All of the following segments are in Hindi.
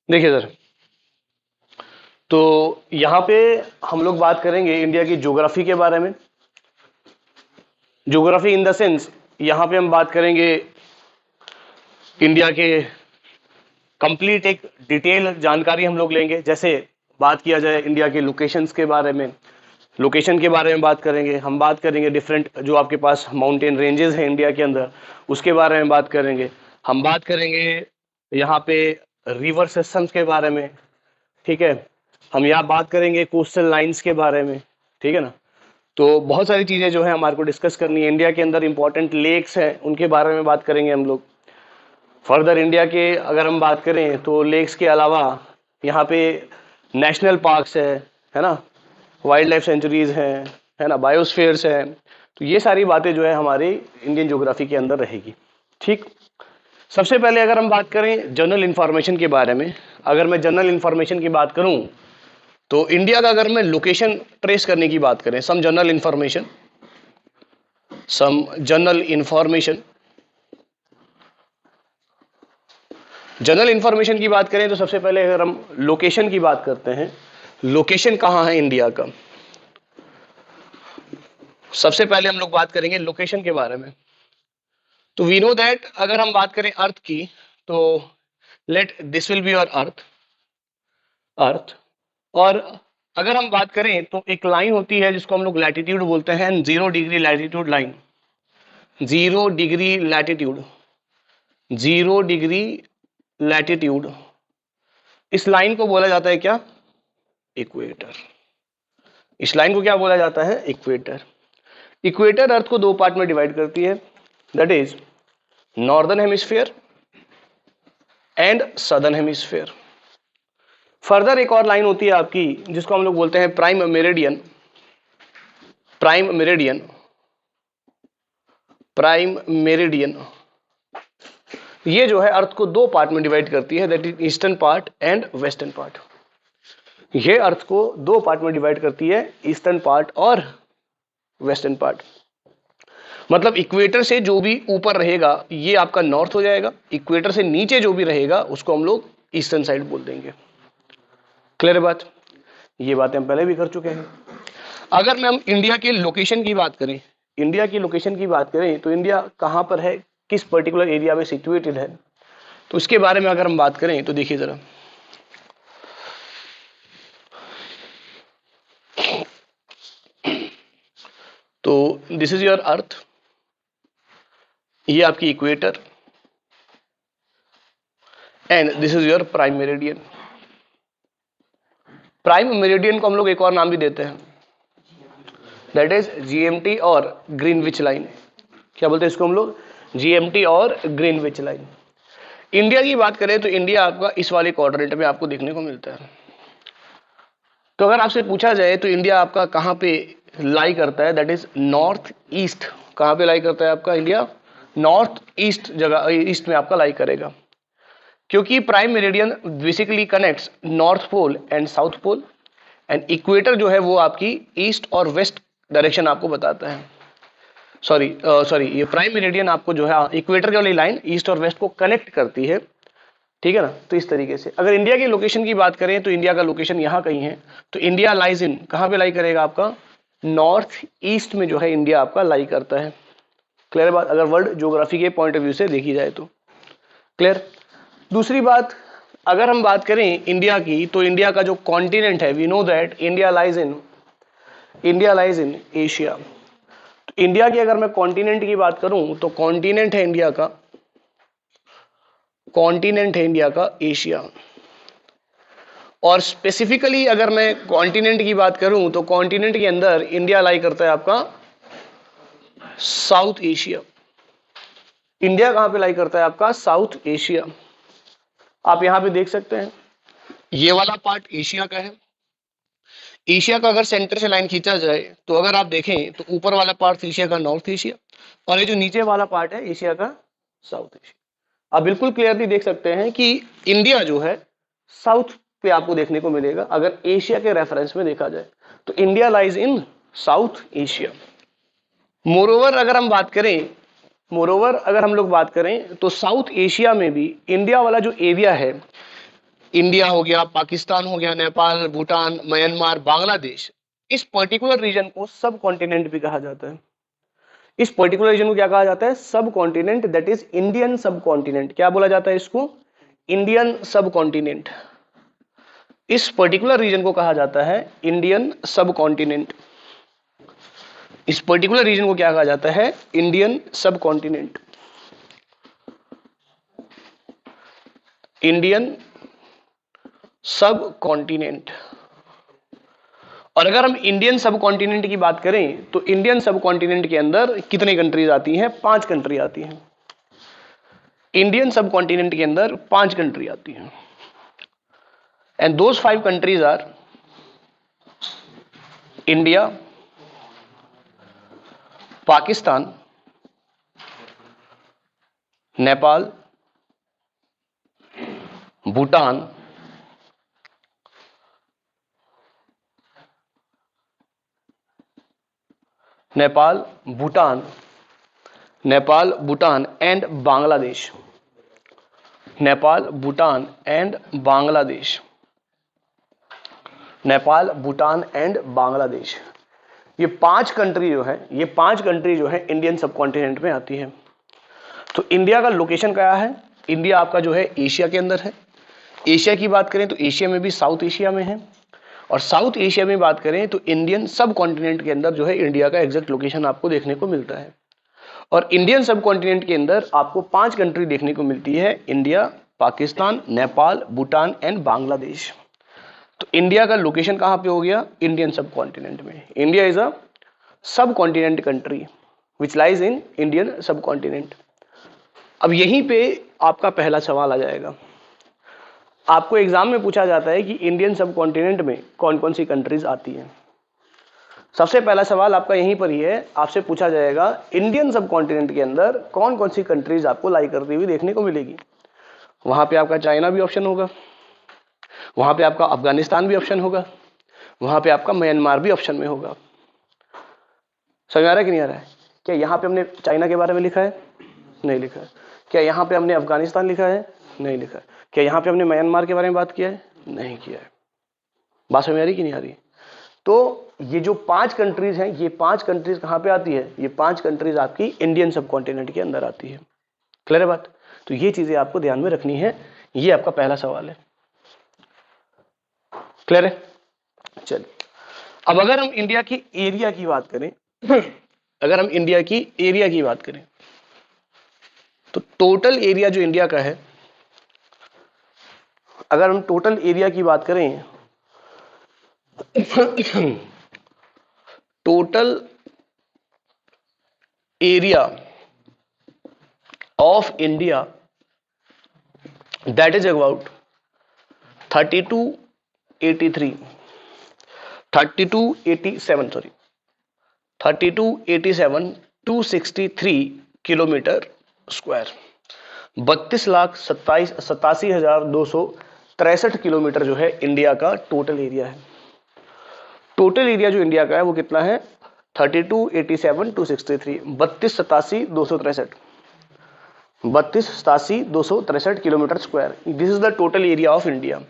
देखिए सर, तो यहाँ पे हम लोग बात करेंगे इंडिया की ज्योग्राफी के बारे में। ज्योग्राफी इन द सेंस, यहाँ पे हम बात करेंगे इंडिया के कंप्लीट एक डिटेल जानकारी हम लोग लेंगे। जैसे बात किया जाए इंडिया के लोकेशंस के बारे में, लोकेशन के बारे में बात करेंगे। हम बात करेंगे डिफरेंट जो आपके पास माउंटेन रेंजेस हैं इंडिया के अंदर, उसके बारे में बात करेंगे। हम बात करेंगे यहाँ पे रिवर सिस्टम्स के बारे में, ठीक है। हम यहाँ बात करेंगे कोस्टल लाइंस के बारे में, ठीक है ना। तो बहुत सारी चीज़ें जो है हमारे को डिस्कस करनी है। इंडिया के अंदर इंपॉर्टेंट लेक्स हैं, उनके बारे में बात करेंगे हम लोग। फर्दर इंडिया के अगर हम बात करें तो लेक्स के अलावा यहाँ पे नेशनल पार्क्स है ना, वाइल्ड लाइफ सेंचुरीज हैं, है ना, बायोस्फीयर्स हैं। तो ये सारी बातें जो है हमारी इंडियन ज्योग्राफी के अंदर रहेगी। ठीक, सबसे पहले अगर हम बात करें जनरल इंफॉर्मेशन के बारे में, अगर मैं जनरल इंफॉर्मेशन की बात करूं तो इंडिया का अगर मैं लोकेशन ट्रेस करने की बात करें, सम जनरल इंफॉर्मेशन की बात करें तो सबसे पहले अगर हम लोकेशन की बात करते हैं, लोकेशन कहाँ है इंडिया का, सबसे पहले हम लोग बात करेंगे लोकेशन के बारे में। तो वी नो दैट अगर हम बात करें अर्थ की, तो let this will be your earth. और अगर हम बात करें तो एक लाइन होती है जिसको हम लोग लैटिट्यूड बोलते हैं, 0 degree latitude line. 0 degree latitude, 0 degree latitude, इस लाइन को बोला जाता है क्या, इक्वेटर। इस लाइन को क्या बोला जाता है, इक्वेटर। इक्वेटर अर्थ को दो पार्ट में डिवाइड करती है, that is northern hemisphere and southern hemisphere. Further एक और लाइन होती है आपकी जिसको हम लोग बोलते हैं prime meridian. Prime meridian, prime meridian, ये जो है अर्थ को दो पार्ट में डिवाइड करती है, that is eastern part and western part. ये अर्थ को दो पार्ट में डिवाइड करती है, ईस्टर्न पार्ट और वेस्टर्न पार्ट। मतलब इक्वेटर से जो भी ऊपर रहेगा ये आपका नॉर्थ हो जाएगा, इक्वेटर से नीचे जो भी रहेगा उसको हम लोग ईस्टर्न साइड बोल देंगे। क्लियर बात, ये बातें हम पहले भी कर चुके हैं। अगर मैं हम इंडिया के लोकेशन की बात करें, इंडिया की लोकेशन की बात करें तो इंडिया कहां पर है, किस पर्टिकुलर एरिया में सिचुएटेड है, तो उसके बारे में अगर हम बात करें तो देखिए जरा, तो दिस इज योर अर्थ, ये आपकी equator and this is your prime meridian. Prime meridian को हम लोग एक और नाम भी देते हैं, दैट इज जीएमटी और ग्रीनविच लाइन। क्या बोलते हैं इसको हम लोग, जीएमटी और ग्रीनविच लाइन। इंडिया की बात करें तो इंडिया आपका इस वाले क्वाड्रेंट में आपको देखने को मिलता है। तो अगर आपसे पूछा जाए तो इंडिया आपका कहाँ पे लाई करता है, दैट इज नॉर्थ ईस्ट। कहाँ पे लाई करता है आपका इंडिया, नॉर्थ ईस्ट जगह, ईस्ट में आपका लाई करेगा। क्योंकि prime meridian basically connects north pole and south pole, and equator जो है वो आपकी ईस्ट और वेस्ट डायरेक्शन आपको बताता है। सॉरी ये प्राइम मेरिडियन आपको जो है इक्वेटर वाली लाइन ईस्ट और वेस्ट को कनेक्ट करती है, ठीक है ना। तो इस तरीके से अगर इंडिया की लोकेशन की बात करें तो इंडिया का लोकेशन यहाँ कहीं है, तो इंडिया लाइज इन, कहाँ पे लाई करेगा आपका, नॉर्थ ईस्ट में जो है इंडिया आपका लाई करता है। क्लियर बात, अगर वर्ल्ड ज्योग्राफी के पॉइंट ऑफ व्यू से देखी जाए तो क्लियर। दूसरी बात, अगर हम बात करें इंडिया की, तो इंडिया का जो कॉन्टिनेंट है, we know that India lies in Asia. तो इंडिया की अगर मैं कॉन्टिनेंट की बात करूं तो कॉन्टिनेंट है इंडिया का एशिया। और स्पेसिफिकली अगर मैं कॉन्टिनेंट की बात करूं तो कॉन्टिनेंट के अंदर इंडिया लाई करता है आपका साउथ एशिया। इंडिया कहां पे लाई करता है आपका, साउथ एशिया। आप यहां पे देख सकते हैं ये वाला पार्ट एशिया का है। एशिया का अगर सेंटर से लाइन खींचा जाए तो अगर आप देखें तो ऊपर वाला पार्ट एशिया का नॉर्थ एशिया, और ये जो नीचे वाला पार्ट है एशिया का साउथ एशिया। आप बिल्कुल क्लियरली देख सकते हैं कि इंडिया जो है साउथ पे आपको देखने को मिलेगा अगर एशिया के रेफरेंस में देखा जाए, तो इंडिया लाइज इन साउथ एशिया। मोरोवर अगर हम बात करें, मोरोवर अगर हम लोग बात करें तो साउथ एशिया में भी इंडिया वाला जो एरिया है, इंडिया हो गया, पाकिस्तान हो गया, नेपाल, भूटान, म्यांमार, बांग्लादेश, इस पर्टिकुलर रीजन को सब कॉन्टिनेंट भी कहा जाता है। इस पर्टिकुलर रीजन को क्या कहा जाता है? सब कॉन्टिनेंट, दैट इज इंडियन सब कॉन्टिनेंट। क्या बोला जाता है इसको? इंडियन सब कॉन्टिनेंट। इस पर्टिकुलर रीजन को कहा जाता है इंडियन सब कॉन्टिनेंट। इस पर्टिकुलर रीजन को क्या कहा जाता है? इंडियन सब कॉन्टिनेंट। इंडियन सब कॉन्टिनेंट। और अगर हम इंडियन सब कॉन्टिनेंट की बात करें तो इंडियन सब कॉन्टिनेंट के अंदर कितनी कंट्रीज आती हैं? 5 कंट्री आती हैं। इंडियन सब कॉन्टिनेंट के अंदर 5 कंट्री आती हैं। And those 5 countries R India, Pakistan, Nepal, Bhutan, Nepal, Bhutan and Bangladesh. Nepal, Bhutan and Bangladesh. Nepal, Bhutan and Bangladesh. ये 5 कंट्री जो है इंडियन सब कॉन्टिनेंट में आती है। तो इंडिया का लोकेशन क्या है? इंडिया आपका जो है एशिया के अंदर है। एशिया की बात करें तो एशिया में भी साउथ एशिया में है, और साउथ एशिया में बात करें तो इंडियन सब कॉन्टिनेंट के अंदर जो है इंडिया का एग्जैक्ट लोकेशन आपको देखने को मिलता है। और इंडियन सब कॉन्टिनेंट के अंदर आपको 5 कंट्री देखने को मिलती है, इंडिया, पाकिस्तान, नेपाल, भूटान एंड बांग्लादेश। तो इंडिया का लोकेशन कहां पे हो गया? इंडियन सब कॉन्टिनेंट में। इंडिया इज अ सब continent country which lies in Indian सब कॉन्टिनेंट। अब यहीं पे आपका पहला सवाल आ जाएगा। आपको एग्जाम में पूछा जाता है कि इंडियन सब कॉन्टिनेंट में कौन कौन सी कंट्रीज आती हैं। सबसे पहला सवाल आपका यहीं पर ही है, आपसे पूछा जाएगा इंडियन सब कॉन्टिनेंट के अंदर कौन कौन सी कंट्रीज आपको लाई करती हुई देखने को मिलेगी। वहां पे आपका चाइना भी ऑप्शन होगा, वहां पे आपका अफगानिस्तान भी ऑप्शन होगा, वहां पे आपका म्यांमार भी ऑप्शन में होगा। समझ आ रहा है कि नहीं आ रहा है? क्या यहाँ पे हमने चाइना के बारे में लिखा है? नहीं लिखा है। क्या यहाँ पे हमने अफगानिस्तान लिखा है? नहीं लिखा है। क्या यहाँ पे हमने म्यांमार के बारे में बात किया है? नहीं किया है। बात समझ आ रही कि नहीं आ रही? तो ये जो 5 कंट्रीज हैं, ये 5 कंट्रीज कहाँ पे आती है? ये 5 कंट्रीज आपकी इंडियन सब कॉन्टिनेंट के अंदर आती है। क्लियर है बात? तो ये चीजें आपको ध्यान में रखनी है। ये आपका पहला सवाल है। क्लियर है? चलिए, अब अगर हम इंडिया की एरिया की बात करें अगर हम इंडिया की एरिया की बात करें तो टोटल एरिया जो इंडिया का है, अगर हम टोटल एरिया की बात करें total area of India that is about 3287 kilometre square. 32,87,263 kilometre जो है इंडिया का टोटल एरिया है। टोटल एरिया जो इंडिया का है वो कितना है? 32,87,263, 32,87,263 kilometre square. This is the total area of India.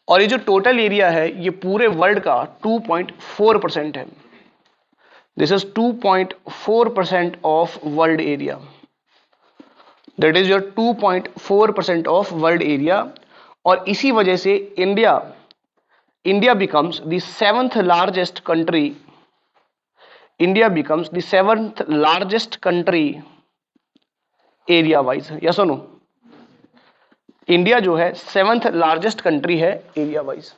और ये जो टोटल एरिया है ये पूरे वर्ल्ड का 2.4% है। This is 2.4% of world area. That is your 2.4% of world area. और इसी वजह से India becomes the 7th largest country. India becomes the 7th largest country area wise. Yes और नो? इंडिया जो है 7th लार्जेस्ट कंट्री है एरिया वाइज।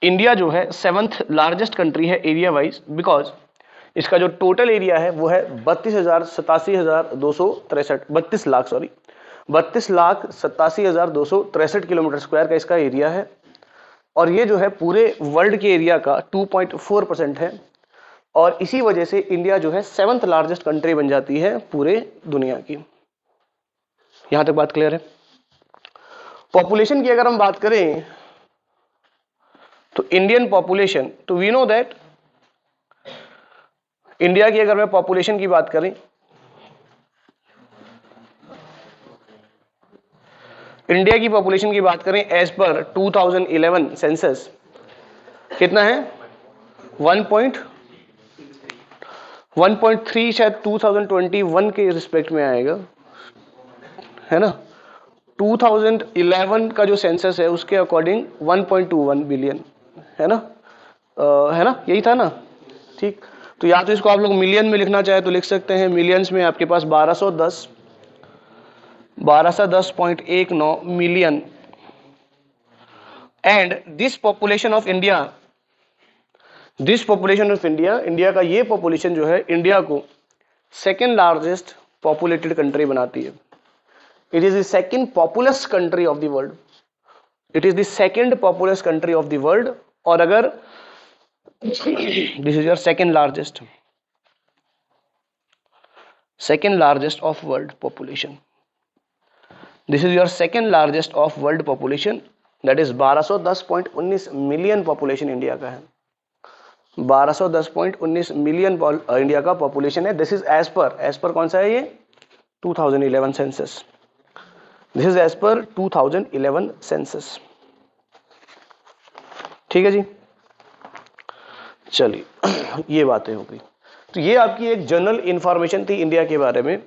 इंडिया जो है 7th लार्जेस्ट कंट्री है एरिया वाइज, बिकॉज इसका जो टोटल एरिया है वो है 32,87,263 किलोमीटर स्क्वायर का इसका एरिया है। और ये जो है पूरे वर्ल्ड के एरिया का 2.4% है। और इसी वजह से इंडिया जो है 7th लार्जेस्ट कंट्री बन जाती है पूरे दुनिया की। यहां तक बात क्लियर है? पॉपुलेशन की अगर हम बात करें तो इंडियन पॉपुलेशन, तो वी नो दैट इंडिया की अगर मैं पॉपुलेशन की बात करें इंडिया की पॉपुलेशन की बात करें एज पर 2011 सेंसस कितना है 1.3 शायद 2021 के रिस्पेक्ट में आएगा, है ना। 2011 का जो सेंसस है उसके अकॉर्डिंग 1.21 बिलियन, है ना, है ना, यही था ना, ठीक। तो या तो इसको आप लोग मिलियन में लिखना चाहे तो लिख सकते हैं, मिलियंस में आपके पास 1210.19 million. And this population of India, India का ये पॉपुलेशन जो है इंडिया को सेकेंड लार्जेस्ट पॉपुलेटेड कंट्री बनाती है। It is the second populace country of the world, it is the second populace country of the world. और अगर this is your second largest of world population, this is your second largest of world population, that is 1210.19 million population India का है, 1210.19 मिलियन इंडिया का पॉपुलेशन है। दिस इज एज पर कौन सा है ये 2011 census, this is as per 2011 census, ठीक है जी। चलिए ये बातें हो गई। तो ये आपकी एक जनरल इंफॉर्मेशन थी इंडिया के बारे में।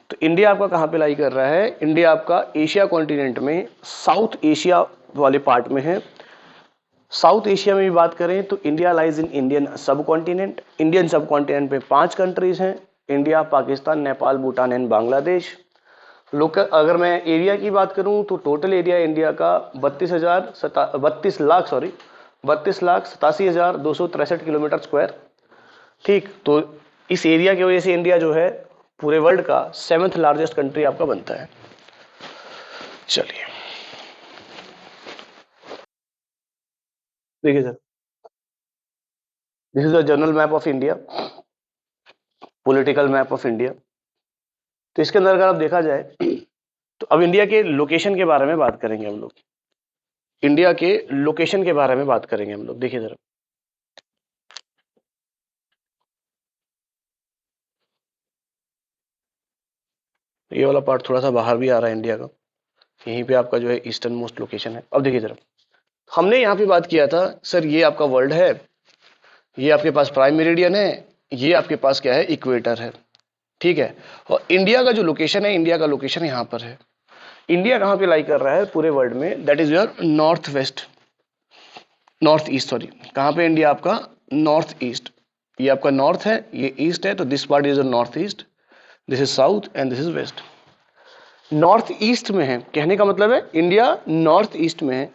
तो इंडिया आपका कहाँ पे लाई कर रहा है, इंडिया आपका एशिया कॉन्टिनेंट में साउथ एशिया वाले पार्ट में है। साउथ एशिया में भी बात करें तो इंडिया लाइज इन इंडियन सब कॉन्टिनेंट, इंडियन सब कॉन्टिनेंट पे 5 कंट्रीज हैं, India, Pakistan, Nepal, Bhutan and Bangladesh. Local अगर मैं एरिया की बात करूं तो टोटल एरिया इंडिया का 32,87,263 किलोमीटर स्क्वायर, ठीक। तो इस एरिया की वजह से इंडिया जो है पूरे वर्ल्ड का 7th लार्जेस्ट कंट्री आपका बनता है। चलिए देखिए sir, this is the general map of India, political map of India. तो इसके अंदर अगर आप देखा जाए तो अब इंडिया के लोकेशन के बारे में बात करेंगे हम लोग, इंडिया के लोकेशन के बारे में बात करेंगे हम लोग। देखिए जरा, ये वाला पार्ट थोड़ा सा बाहर भी आ रहा है इंडिया का, यहीं पे आपका जो है ईस्टर्न मोस्ट लोकेशन है। अब देखिए जरा, हमने यहाँ पे बात किया था सर ये आपका वर्ल्ड है, ये आपके पास प्राइम मेरिडियन है, ये आपके पास क्या है इक्वेटर है, ठीक है। और इंडिया का जो लोकेशन है, इंडिया का लोकेशन यहाँ पर है। इंडिया कहाँ पे लाई कर रहा है पूरे वर्ल्ड में, that is your north east, sorry, कहाँ पे इंडिया आपका नॉर्थ ईस्ट, ये आपका नॉर्थ है, ये ईस्ट है, तो this part is north east, this is south and this is west. North east में है, कहने का मतलब है इंडिया नॉर्थ ईस्ट में है।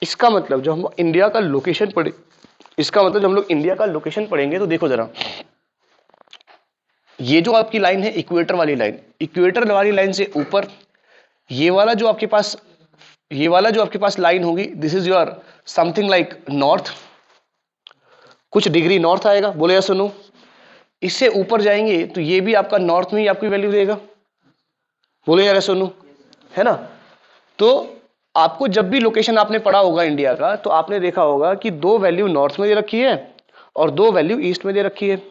इसका मतलब जो हम इंडिया का लोकेशन पढ़े, इसका मतलब जब हम लोग इंडिया का लोकेशन पढ़ेंगे तो देखो जरा, ये जो आपकी लाइन है इक्वेटर वाली लाइन, इक्वेटर वाली लाइन से ऊपर ये वाला जो आपके पास लाइन होगी, this is your something like north, कुछ डिग्री नॉर्थ आएगा, बोले या सुनो। इससे ऊपर जाएंगे तो ये भी आपका नॉर्थ में ही आपकी वैल्यू देगा, बोले यार सुनो, है ना। तो आपको जब भी लोकेशन आपने पढ़ा होगा इंडिया का, तो आपने देखा होगा कि 2 वैल्यू नॉर्थ में दे रखी है और 2 वैल्यू ईस्ट में दे रखी है,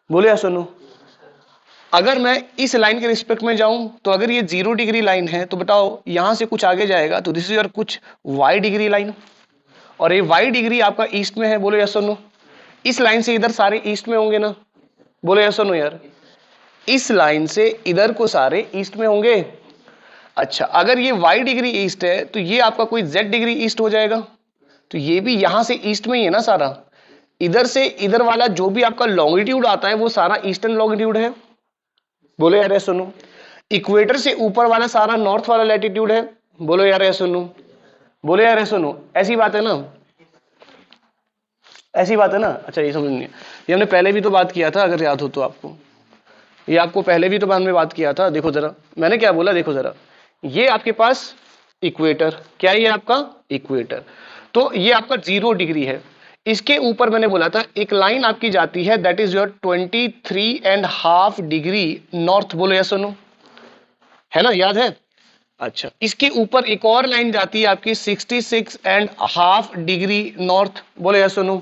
बोले या सुनो। अगर मैं इस लाइन के रिस्पेक्ट में जाऊं तो अगर ये 0 डिग्री लाइन है तो बताओ यहां से कुछ आगे जाएगा तो दिस इज योर कुछ y डिग्री लाइन, और ये y डिग्री आपका ईस्ट में है, बोले या सुनो। इस लाइन से इधर सारे ईस्ट में होंगे ना, बोले या सुनो यार, इस लाइन से इधर को सारे ईस्ट में होंगे। अच्छा, अगर ये y डिग्री ईस्ट है तो ये आपका कोई z डिग्री ईस्ट हो जाएगा, तो ये भी यहां से ईस्ट में ही है ना सारा। इधर से इधर वाला जो भी आपका लॉन्गिट्यूड आता है वो सारा ईस्टर्न लॉन्गिट्यूड है, बोलो यार सुनो। इक्वेटर से ऊपर वाला सारा नॉर्थ वाला लैटिट्यूड है, बोलो यार सुनो, बोलो यार सुनो। ऐसी बात है ना, ऐसी बात है ना। अच्छा ये समझ नहीं, ये हमने पहले भी तो बात किया था, अगर याद हो तो आपको, ये आपको पहले भी तो हमने बात किया था। देखो जरा मैंने क्या बोला, देखो जरा, ये आपके पास इक्वेटर, क्या है ये आपका इक्वेटर, तो ये आपका 0 डिग्री है। इसके ऊपर मैंने बोला था एक लाइन आपकी जाती है, that is your 23.5 degree north, बोलो या सुनो, है ना, याद है। अच्छा, इसके ऊपर एक और लाइन जाती है आपकी 66.5 डिग्री नॉर्थ, बोलो या सुनो,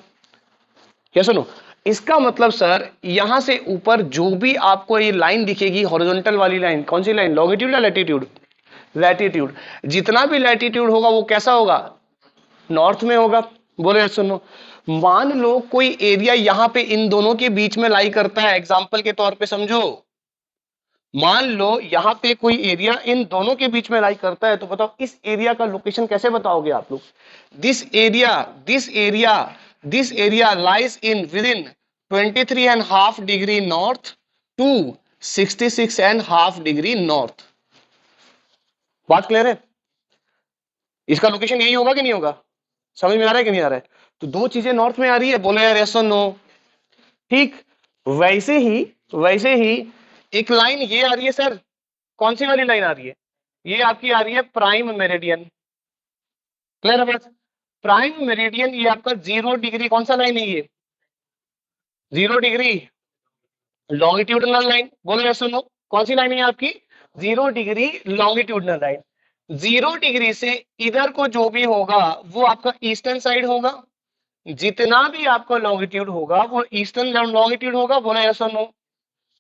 या सुनो। इसका मतलब सर यहां से ऊपर जो भी आपको ये लाइन दिखेगी हॉरिजॉन्टल वाली लाइन, कौन सी लाइन, लॉन्गिट्यूड या लैटिट्यूड, लैटिट्यूड, जितना भी लैटिट्यूड होगा वो कैसा होगा, नॉर्थ में होगा। बोले सुनो, मान लो कोई एरिया यहां पे इन दोनों के बीच में लाई करता है, एग्जांपल के तौर पे समझो, मान लो यहां पे कोई एरिया इन दोनों के बीच में लाई करता है, तो बताओ इस एरिया का लोकेशन कैसे बताओगे आप लोग। This area this area this area lies in with in 23.5 degree north to 66.5 degree north. बात क्लियर है, इसका लोकेशन यही होगा कि नहीं होगा, समझ में आ रहा है कि नहीं आ रहा है। तो दो चीजें नॉर्थ में आ रही है, बोले यार यस और नो। ठीक, वैसे ही एक लाइन ये आ रही है सर, कौन सी वाली लाइन आ रही है, ये आपकी आ रही है प्राइम मेरिडियन। क्लियर है बात, प्राइम मेरिडियन ये आपका 0 डिग्री, कौन सा लाइन है ये, 0 डिग्री लॉन्गिट्यूडनल लाइन। बोलो यस सुनो, कौन सी लाइन है आपकी, 0 डिग्री लॉन्गिट्यूडनल लाइन। 0 डिग्री से इधर को जो भी होगा वो आपका ईस्टर्न साइड होगा, जितना भी आपका लॉन्गिट्यूड होगा वो ईस्टर्न लॉन्गिट्यूड होगा। बोलो यस नो।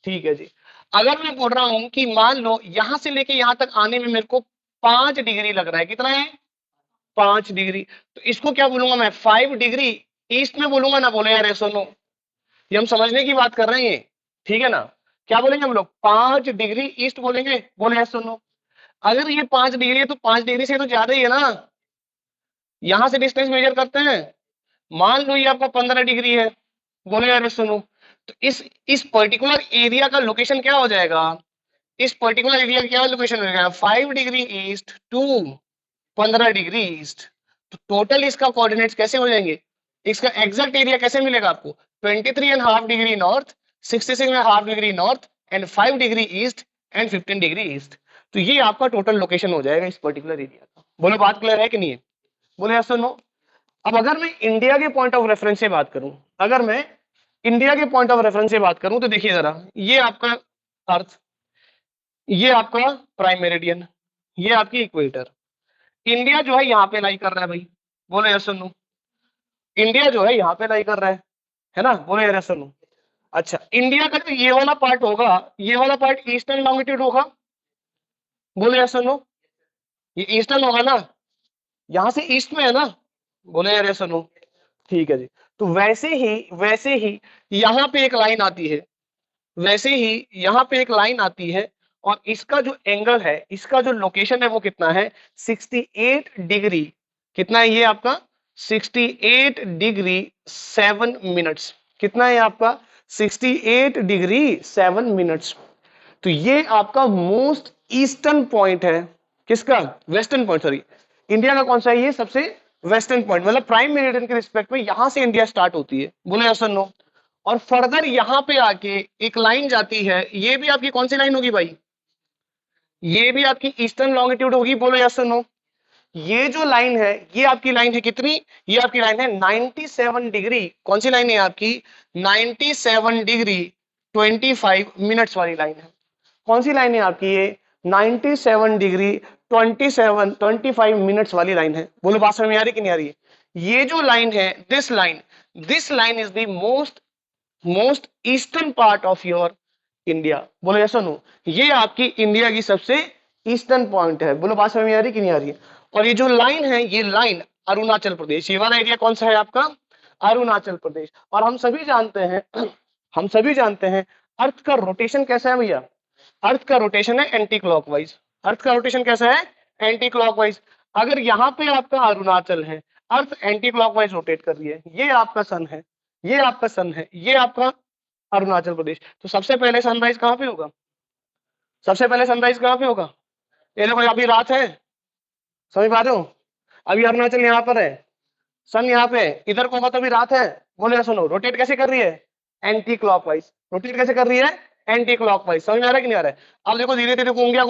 ठीक है जी, अगर मैं बोल रहा हूं कि मान लो यहां से लेके यहां तक आने में मेरे को 5 डिग्री लग रहा है, कितना है, 5 डिग्री, तो इसको क्या बोलूंगा मैं, 5 डिग्री ईस्ट में बोलूंगा ना। बोले यार सुनो, ये हम समझने की बात कर रहे हैं, ठीक है ना। क्या बोलेंगे हम लोग, 5 डिग्री ईस्ट बोलेंगे। बोले यार सुनो, अगर ये 5 डिग्री है तो 5 डिग्री से तो ज्यादा ही है ना, यहां से डिस्टेंस मेजर करते हैं, मान लो ये आपका 15 डिग्री है। बोले यार सुनो, तो इस पर्टिकुलर एरिया का लोकेशन क्या हो जाएगा, इस पर्टिकुलर एरिया का क्या लोकेशन हो जाएगा, 5 degree east to 15 degree east. तो टोटल इसका कोऑर्डिनेट्स कैसे हो जाएंगे, इसका एग्जैक्ट एरिया कैसे मिलेगा आपको, 23.5 degree north, 66.5 degree north and 5 degree east and 15 degree east. तो ये आपका टोटल लोकेशन हो जाएगा इस पर्टिकुलर एरिया का। बोलो बात क्लियर है कि नहीं है, बोले यस और नो। अब अगर मैं इंडिया के पॉइंट ऑफ रेफरेंस से बात करूं, अगर मैं इंडिया के पॉइंट ऑफ रेफरेंस से बात करूं तो देखिए जरा, ये आपका अर्थ, ये आपका प्राइम मेरिडियन, ये आपकी इक्वेटर। इंडिया जो है यहाँ पे लाई कर रहा है भाई, बोलो यस और नो। इंडिया जो है यहाँ पे लाई कर रहा है ना, बोलो यस और नो। अच्छा, इंडिया का जो ये वाला पार्ट होगा, ये वाला पार्ट ईस्टर्न लॉन्गिट्यूड होगा। बोलो यस और नो, ये ईस्टर्न होगा ना, यहाँ से ईस्ट में है ना। बोलो यार यस और नो। ठीक है जी, तो वैसे ही यहाँ पे एक लाइन आती है, वैसे ही यहाँ पे एक लाइन आती है, और इसका जो एंगल है, इसका जो लोकेशन है वो कितना है, 68 डिग्री, कितना है ये आपका, 68 डिग्री 7 मिनट्स। कितना है आपका, 68 डिग्री 7 मिनट्स। तो ये आपका मोस्ट ईस्टर्न पॉइंट है, किसका, वेस्टर्न पॉइंट, सॉरी, इंडिया का कौन सा है ये, सबसे वेस्टर्न पॉइंट, मतलब प्राइम मेरिडियन के रिस्पेक्ट में यहां से इंडिया स्टार्ट होती है। बोलो यस और नो। और फर्दर यहां पे आके एक लाइन जाती है, ये भी आपकी कौन सी लाइन होगी भाई, ये भी आपकी ईस्टर्न लॉन्गिट्यूड होगी। बोलो यस और नो। ये जो लाइन है ये आपकी लाइन है कितनी, ये आपकी लाइन है 97 डिग्री, कौन सी लाइन है आपकी, 97 डिग्री 25 मिनट्स वाली लाइन है। कौन सी लाइन है आपकी ये, 97 डिग्री 25 मिनट्स वाली लाइन है। बोलो बात समझ में आ रही कि नहीं आ रही है। ये जो लाइन है, this line is the most eastern part of your India. बोलो यस और नो, ये आपकी इंडिया की सबसे ईस्टर्न पॉइंट है। बोलो बात समझ में आ रही कि नहीं आ रही है। और ये जो लाइन है, ये लाइन अरुणाचल प्रदेश, ये वाला एरिया कौन सा है आपका, अरुणाचल प्रदेश। और हम सभी जानते हैं हम सभी जानते हैं अर्थ का रोटेशन कैसा है भैया, अर्थ का रोटेशन है एंटी क्लॉकवाइज। अर्थ का रोटेशन कैसा है, एंटी क्लॉकवाइज। अगर यहाँ पे आपका अरुणाचल है, अर्थ एंटी क्लॉकवाइज रोटेट कर रही है, ये आपका सन है, ये आपका सन है, ये आपका अरुणाचल प्रदेश। तो सबसे पहले सनराइज कहां पे होगा, सबसे पहले सनराइज कहां पे होगा, ये देखो अभी रात है, समझ पा रहे हो, अभी अरुणाचल यहाँ पर है, सन यहाँ पे, इधर को होगा तो अभी रात है। बोले सुनो, रोटेट कैसे कर रही है, एंटी क्लॉकवाइज। रोटेट कैसे कर रही है, एंटी क्लॉकवाइज। समझ में आ रहा है कि नहीं आ रहा है। अब देखो धीरे धीरे घूम रहा है,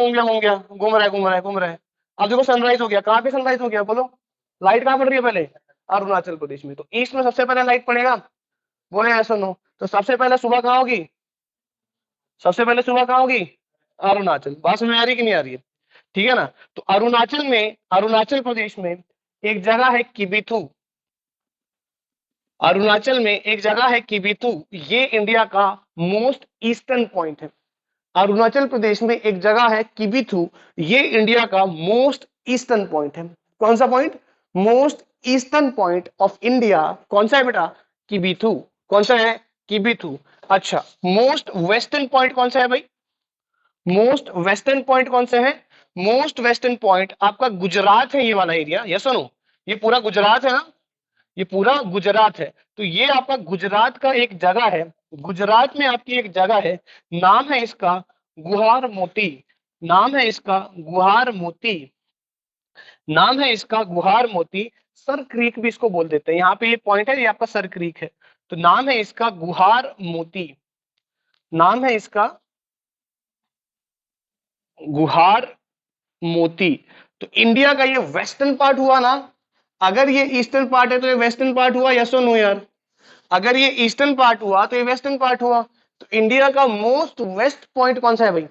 घूम रहा है। अब देखो सनराइज हो गया, कहाँ पे सनराइज हो गया, बोलो, लाइट कहाँ पड़ रही है पहले, अरुणाचल प्रदेश में। तो ईस्ट में सबसे पहले लाइट पड़ेगा। बोले ऐसा नो, तो सबसे पहले सुबह कहाँ होगी, सबसे पहले सुबह कहाँ होगी, अरुणाचल। बात समझ में आ रही कि नहीं आ रही है, ठीक है ना। तो अरुणाचल में, अरुणाचल प्रदेश में एक जगह है किबिथु, अरुणाचल में एक जगह है किबिथु, ये इंडिया का मोस्ट ईस्टर्न पॉइंट है। अरुणाचल प्रदेश में एक जगह है किबिथु, ये इंडिया का मोस्ट ईस्टर्न पॉइंट है। कौन सा point? Most eastern point of India कौन सा है बेटा? किबिथु। कौन सा है? किबिथु। अच्छा, मोस्ट वेस्टर्न पॉइंट कौन सा है भाई? मोस्ट वेस्टर्न पॉइंट कौन सा है? मोस्ट वेस्टर्न पॉइंट आपका गुजरात है, ये वाला एरिया। यस और नो? ये पूरा गुजरात है ना, ये पूरा गुजरात है। तो ये आपका गुजरात का एक जगह है, गुजरात में आपकी एक जगह है, नाम है इसका गुहार मोती। नाम है इसका गुहार मोती। नाम है इसका गुहार मोती। सर क्रीक भी इसको बोल देते हैं। यहाँ पे ये पॉइंट है, ये आपका सर क्रीक है। तो नाम है इसका गुहार मोती। नाम है इसका गुहार मोती। तो इंडिया का ये वेस्टर्न पार्ट हुआ ना, अगर ये ईस्टर्न पार्ट है तो ये वेस्टर्न पार्ट हुआ। यस और नो यार? अगर ये ईस्टर्न पार्ट हुआ तो ये वेस्टर्न पार्ट हुआ। तो इंडिया का मोस्ट वेस्ट पॉइंट कौन सा है भाई?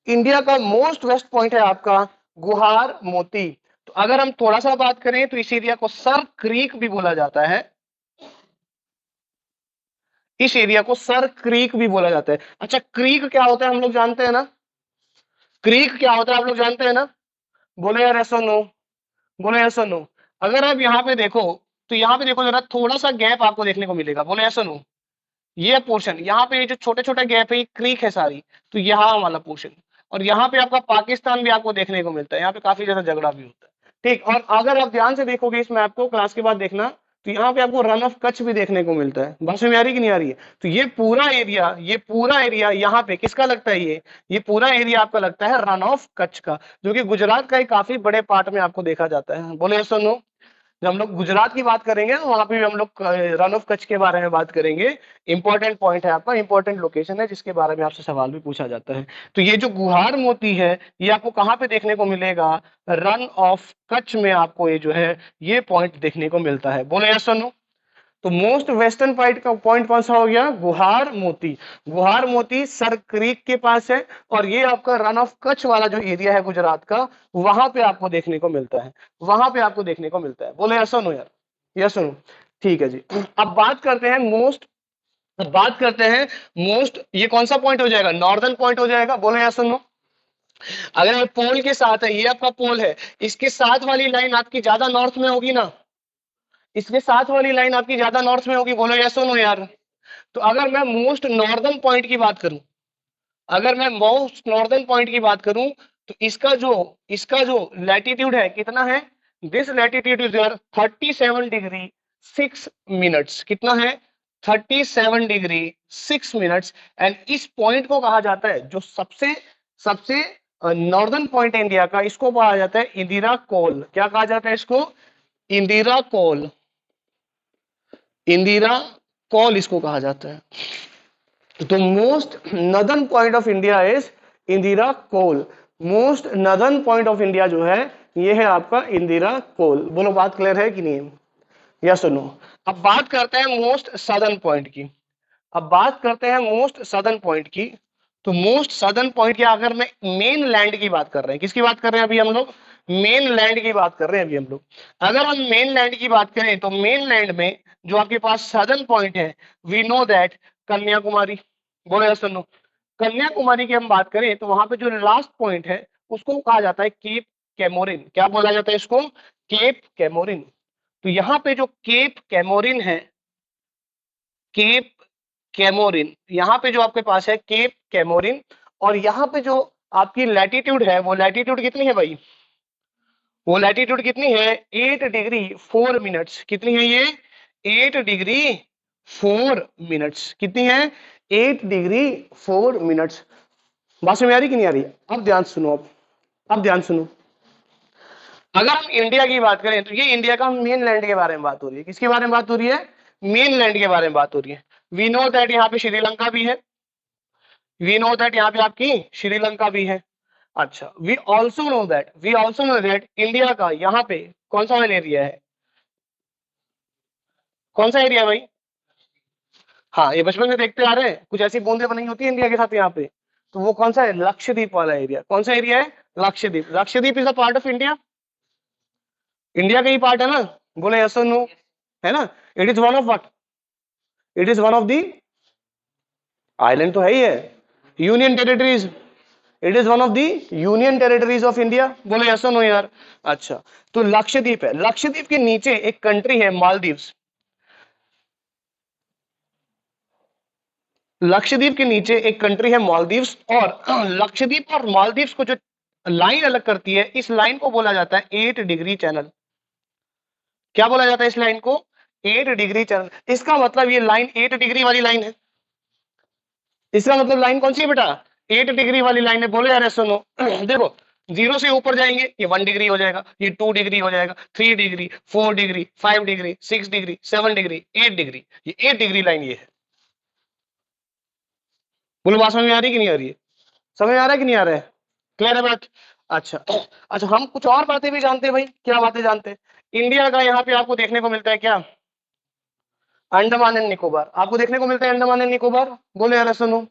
इंडिया का मोस्ट वेस्ट पॉइंट है आपका गुहार मोती। तो अगर हम थोड़ा सा बात करें तो इस एरिया को सर क्रीक भी बोला जाता है। इस एरिया को सर क्रीक भी बोला जाता है। अच्छा, क्रीक क्या होता है हम लोग जानते हैं ना? क्रीक क्या होता है आप लोग जानते हैं ना? बोले यार यस और नो? बोले यस और नो? अगर आप यहाँ पे देखो तो यहाँ पे देखो जरा, थोड़ा सा गैप आपको देखने को मिलेगा। बोले यस और नो? ये पोर्शन यहाँ पे, ये जो छोटे छोटे गैप है, ये क्रीक है सारी। तो यहाँ वाला पोर्शन, और यहाँ पे आपका पाकिस्तान भी आपको देखने को मिलता है। यहाँ पे काफी ज्यादा झगड़ा भी होता है। ठीक, और अगर आप ध्यान से देखोगे इस मैप को क्लास के बाद देखना, तो यहाँ पे आपको रन ऑफ कच्छ भी देखने को मिलता है। बात समझ में आ रही कि नहीं आ रही है? तो ये पूरा एरिया यहाँ पे किसका लगता है? ये पूरा एरिया आपका लगता है रन ऑफ कच्छ का, जो कि गुजरात का एक काफी बड़े पार्ट में आपको देखा जाता है। बोले यस और नो? जब हम लोग गुजरात की बात करेंगे ना, वहां पे भी हम लोग रन ऑफ कच्छ के बारे में बात करेंगे। इंपॉर्टेंट पॉइंट है आपका, इंपॉर्टेंट लोकेशन है, जिसके बारे में आपसे सवाल भी पूछा जाता है। तो ये जो गुहार मोती है, ये आपको कहाँ पे देखने को मिलेगा? रन ऑफ कच्छ में आपको ये जो है, ये पॉइंट देखने को मिलता है। बोले यस और नो? तो मोस्ट वेस्टर्न पॉइंट का पॉइंट कौन सा हो गया? गुहार मोती। गुहार मोती सर क्रीक के पास है, और ये आपका रन ऑफ कच्छ वाला जो एरिया है गुजरात का, वहां पे आपको देखने को मिलता है। वहां पे आपको देखने को मिलता है। बोले यस और नो यार? यस और नो? ठीक है जी। अब बात करते हैं मोस्ट, ये कौन सा पॉइंट हो जाएगा? नॉर्दर्न पॉइंट हो जाएगा। बोले यस और नो? अगर ये पोल के साथ है, ये आपका पोल है, इसके साथ वाली लाइन आपकी ज्यादा नॉर्थ में होगी ना? इसके साथ वाली लाइन आपकी ज्यादा नॉर्थ में होगी। बोलो यस और नो यार? तो अगर मैं मोस्ट नॉर्दर्न पॉइंट की बात करूं, अगर मैं मोस्ट नॉर्दर्न पॉइंट की बात करूं, तो इसका जो लैटिट्यूड है कितना है? This latitude is your 37 degree 6 minutes. कितना है? 37 डिग्री 6 मिनट्स। एंड इस पॉइंट को कहा जाता है, जो सबसे सबसे नॉर्दर्न पॉइंट है इंडिया का, इसको कहा जाता है इंदिरा कोल। क्या कहा जाता है इसको? इंदिरा कोल। इंदिरा कॉल इसको कहा जाता है। तो most northern point of India is Indira Col. Most northern point of India जो है, ये है आपका इंदिरा कोल। बोलो बात क्लियर है कि नहीं? यस और नो? अब बात करते हैं मोस्ट सदर्न पॉइंट की। अब बात करते हैं मोस्ट सदर्न पॉइंट की। तो मोस्ट सदर्न पॉइंट की, अगर मैं मेन लैंड की बात कर रहे हैं, किसकी बात कर रहे हैं अभी हम लोग? मेन लैंड की बात कर रहे हैं अभी हम लोग। अगर हम मेन लैंड की बात करें, तो मेन लैंड में जो आपके पास सदर्न पॉइंट है, वी नो दैट कन्याकुमारी। बोलो यस और नो? कन्याकुमारी की हम बात करें, तो वहां पे जो लास्ट पॉइंट है, उसको कहा जाता है केप कैमोरिन। क्या बोला जाता है इसको? केप कैमोरिन। तो यहाँ पे जो केप कैमोरिन है, केप कैमोरिन, यहाँ पे जो आपके पास है केप कैमोरिन, और यहाँ पे जो आपकी लैटिट्यूड है, वो लैटिट्यूड कितनी है भाई? वो लैटिट्यूड कितनी है? 8 डिग्री 4 मिनट्स। कितनी है ये? 8 डिग्री 4 मिनट्स। कितनी है? 8 डिग्री 4 मिनट्स। बात समझ आ रही कि नहीं आ रही? अब ध्यान सुनो, अब ध्यान सुनो। अगर हम इंडिया की बात करें, तो ये इंडिया का मेन लैंड के बारे में बात हो रही है। किसके बारे में बात हो रही है? मेन लैंड के बारे में बात हो रही है। वी नो दैट यहाँ पे श्रीलंका भी है। वी नो दैट यहाँ पे आपकी श्रीलंका भी है। अच्छा, we also know that India का यहाँ पे कौन सा वाला एरिया है? कौन सा एरिया है भाई? हाँ, ये बचपन से देखते आ रहे हैं, कुछ ऐसी बूंदे बनी होती है इंडिया के साथ यहाँ पे। तो वो कौन सा है? लक्षद्वीप वाला एरिया। कौन सा एरिया है? Lakshadweep. Lakshadweep is a part of India. India का ही पार्ट है ना? बोले यस और नो? है ना? It is one of what? It is one of the island तो है ही है। Union territories, it is one of the union territories of India. बोले ऐसा नो यार। अच्छा, तो लक्षद्वीप है, लक्षद्वीप के नीचे एक कंट्री है मालदीव्स, लक्षद्वीप के नीचे एक कंट्री है मालदीव्स, और लक्षद्वीप और मालदीव्स को जो लाइन अलग करती है, इस लाइन को बोला जाता है 8 डिग्री चैनल। क्या बोला जाता है इस लाइन को? 8 डिग्री चैनल। इसका मतलब ये लाइन 8 डिग्री वाली लाइन है। इसका मतलब लाइन कौन सी है बेटा? 8 डिग्री वाली लाइन है। बोलो यार ऐसा नो। देखो, 0 से ऊपर जाएंगे ये 1 डिग्री हो जाएगा, ये 2 डिग्री हो जाएगा, 3 degree, 4 degree, 5 degree, 6 degree, 7 degree, 8 degree. ये 8 डिग्री लाइन ये है। बोलो बात समझ में आ रही कि नहीं आ रही है? समझ आ रहा है कि नहीं आ रहा है? क्लियर है बात? अच्छा अच्छा, हम कुछ और बातें भी जानते हैं भाई। क्या बातें जानते हैं? इंडिया का यहाँ पे आपको देखने को मिलता है क्या? अंडमान एंड निकोबार आपको देखने को मिलता है। अंडमान एंड निकोबार, बोले यार सुनो,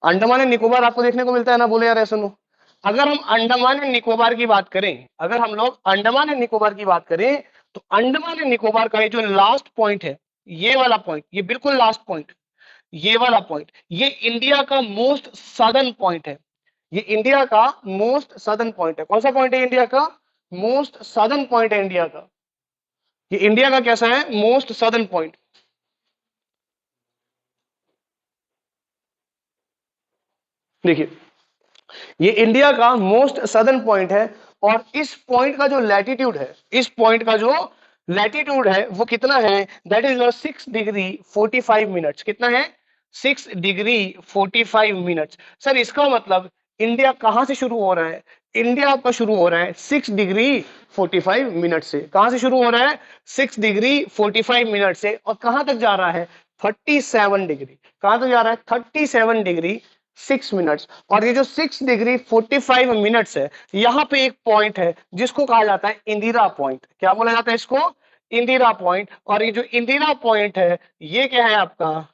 अंडमान एंड निकोबार आपको देखने को मिलता है ना? बोले यार सुनो, अगर हम अंडमान एंड निकोबार की बात करें, अगर हम लोग अंडमान एंड निकोबार की बात करें, तो अंडमान एंड निकोबार का ये जो लास्ट पॉइंट है, ये वाला पॉइंट, ये बिल्कुल लास्ट पॉइंट, ये वाला पॉइंट, ये इंडिया का मोस्ट सदर्न पॉइंट है। ये इंडिया का मोस्ट सदर्न पॉइंट है। कौन सा पॉइंट है इंडिया का? मोस्ट सदर्न पॉइंट है इंडिया का। ये इंडिया का कैसा है? Most southern point. देखिए, ये इंडिया का मोस्ट सदर्न पॉइंट है, और इस पॉइंट का जो लैटिट्यूड है, इस पॉइंट का जो लैटिट्यूड है वो कितना है? That is 6 degree 45 minutes. कितना है? 6 डिग्री 45 मिनट्स। सर इसका मतलब इंडिया कहां से शुरू हो रहा है? इंडिया आपका शुरू हो रहा है 6 डिग्री 45 मिनट से। कहां से शुरू हो रहा है? 6 डिग्री 45 मिनट से, और कहां तक जा रहा है? 37 डिग्री। कहां तक जा रहा है? 37 डिग्री 6 मिनट्स। और ये जो 6 डिग्री 45 मिनट्स है, यहां पे एक पॉइंट है जिसको कहा जाता है इंदिरा पॉइंट। क्या बोला जाता है इसको? इंदिरा पॉइंट। और ये जो इंदिरा पॉइंट है, ये क्या है आपका?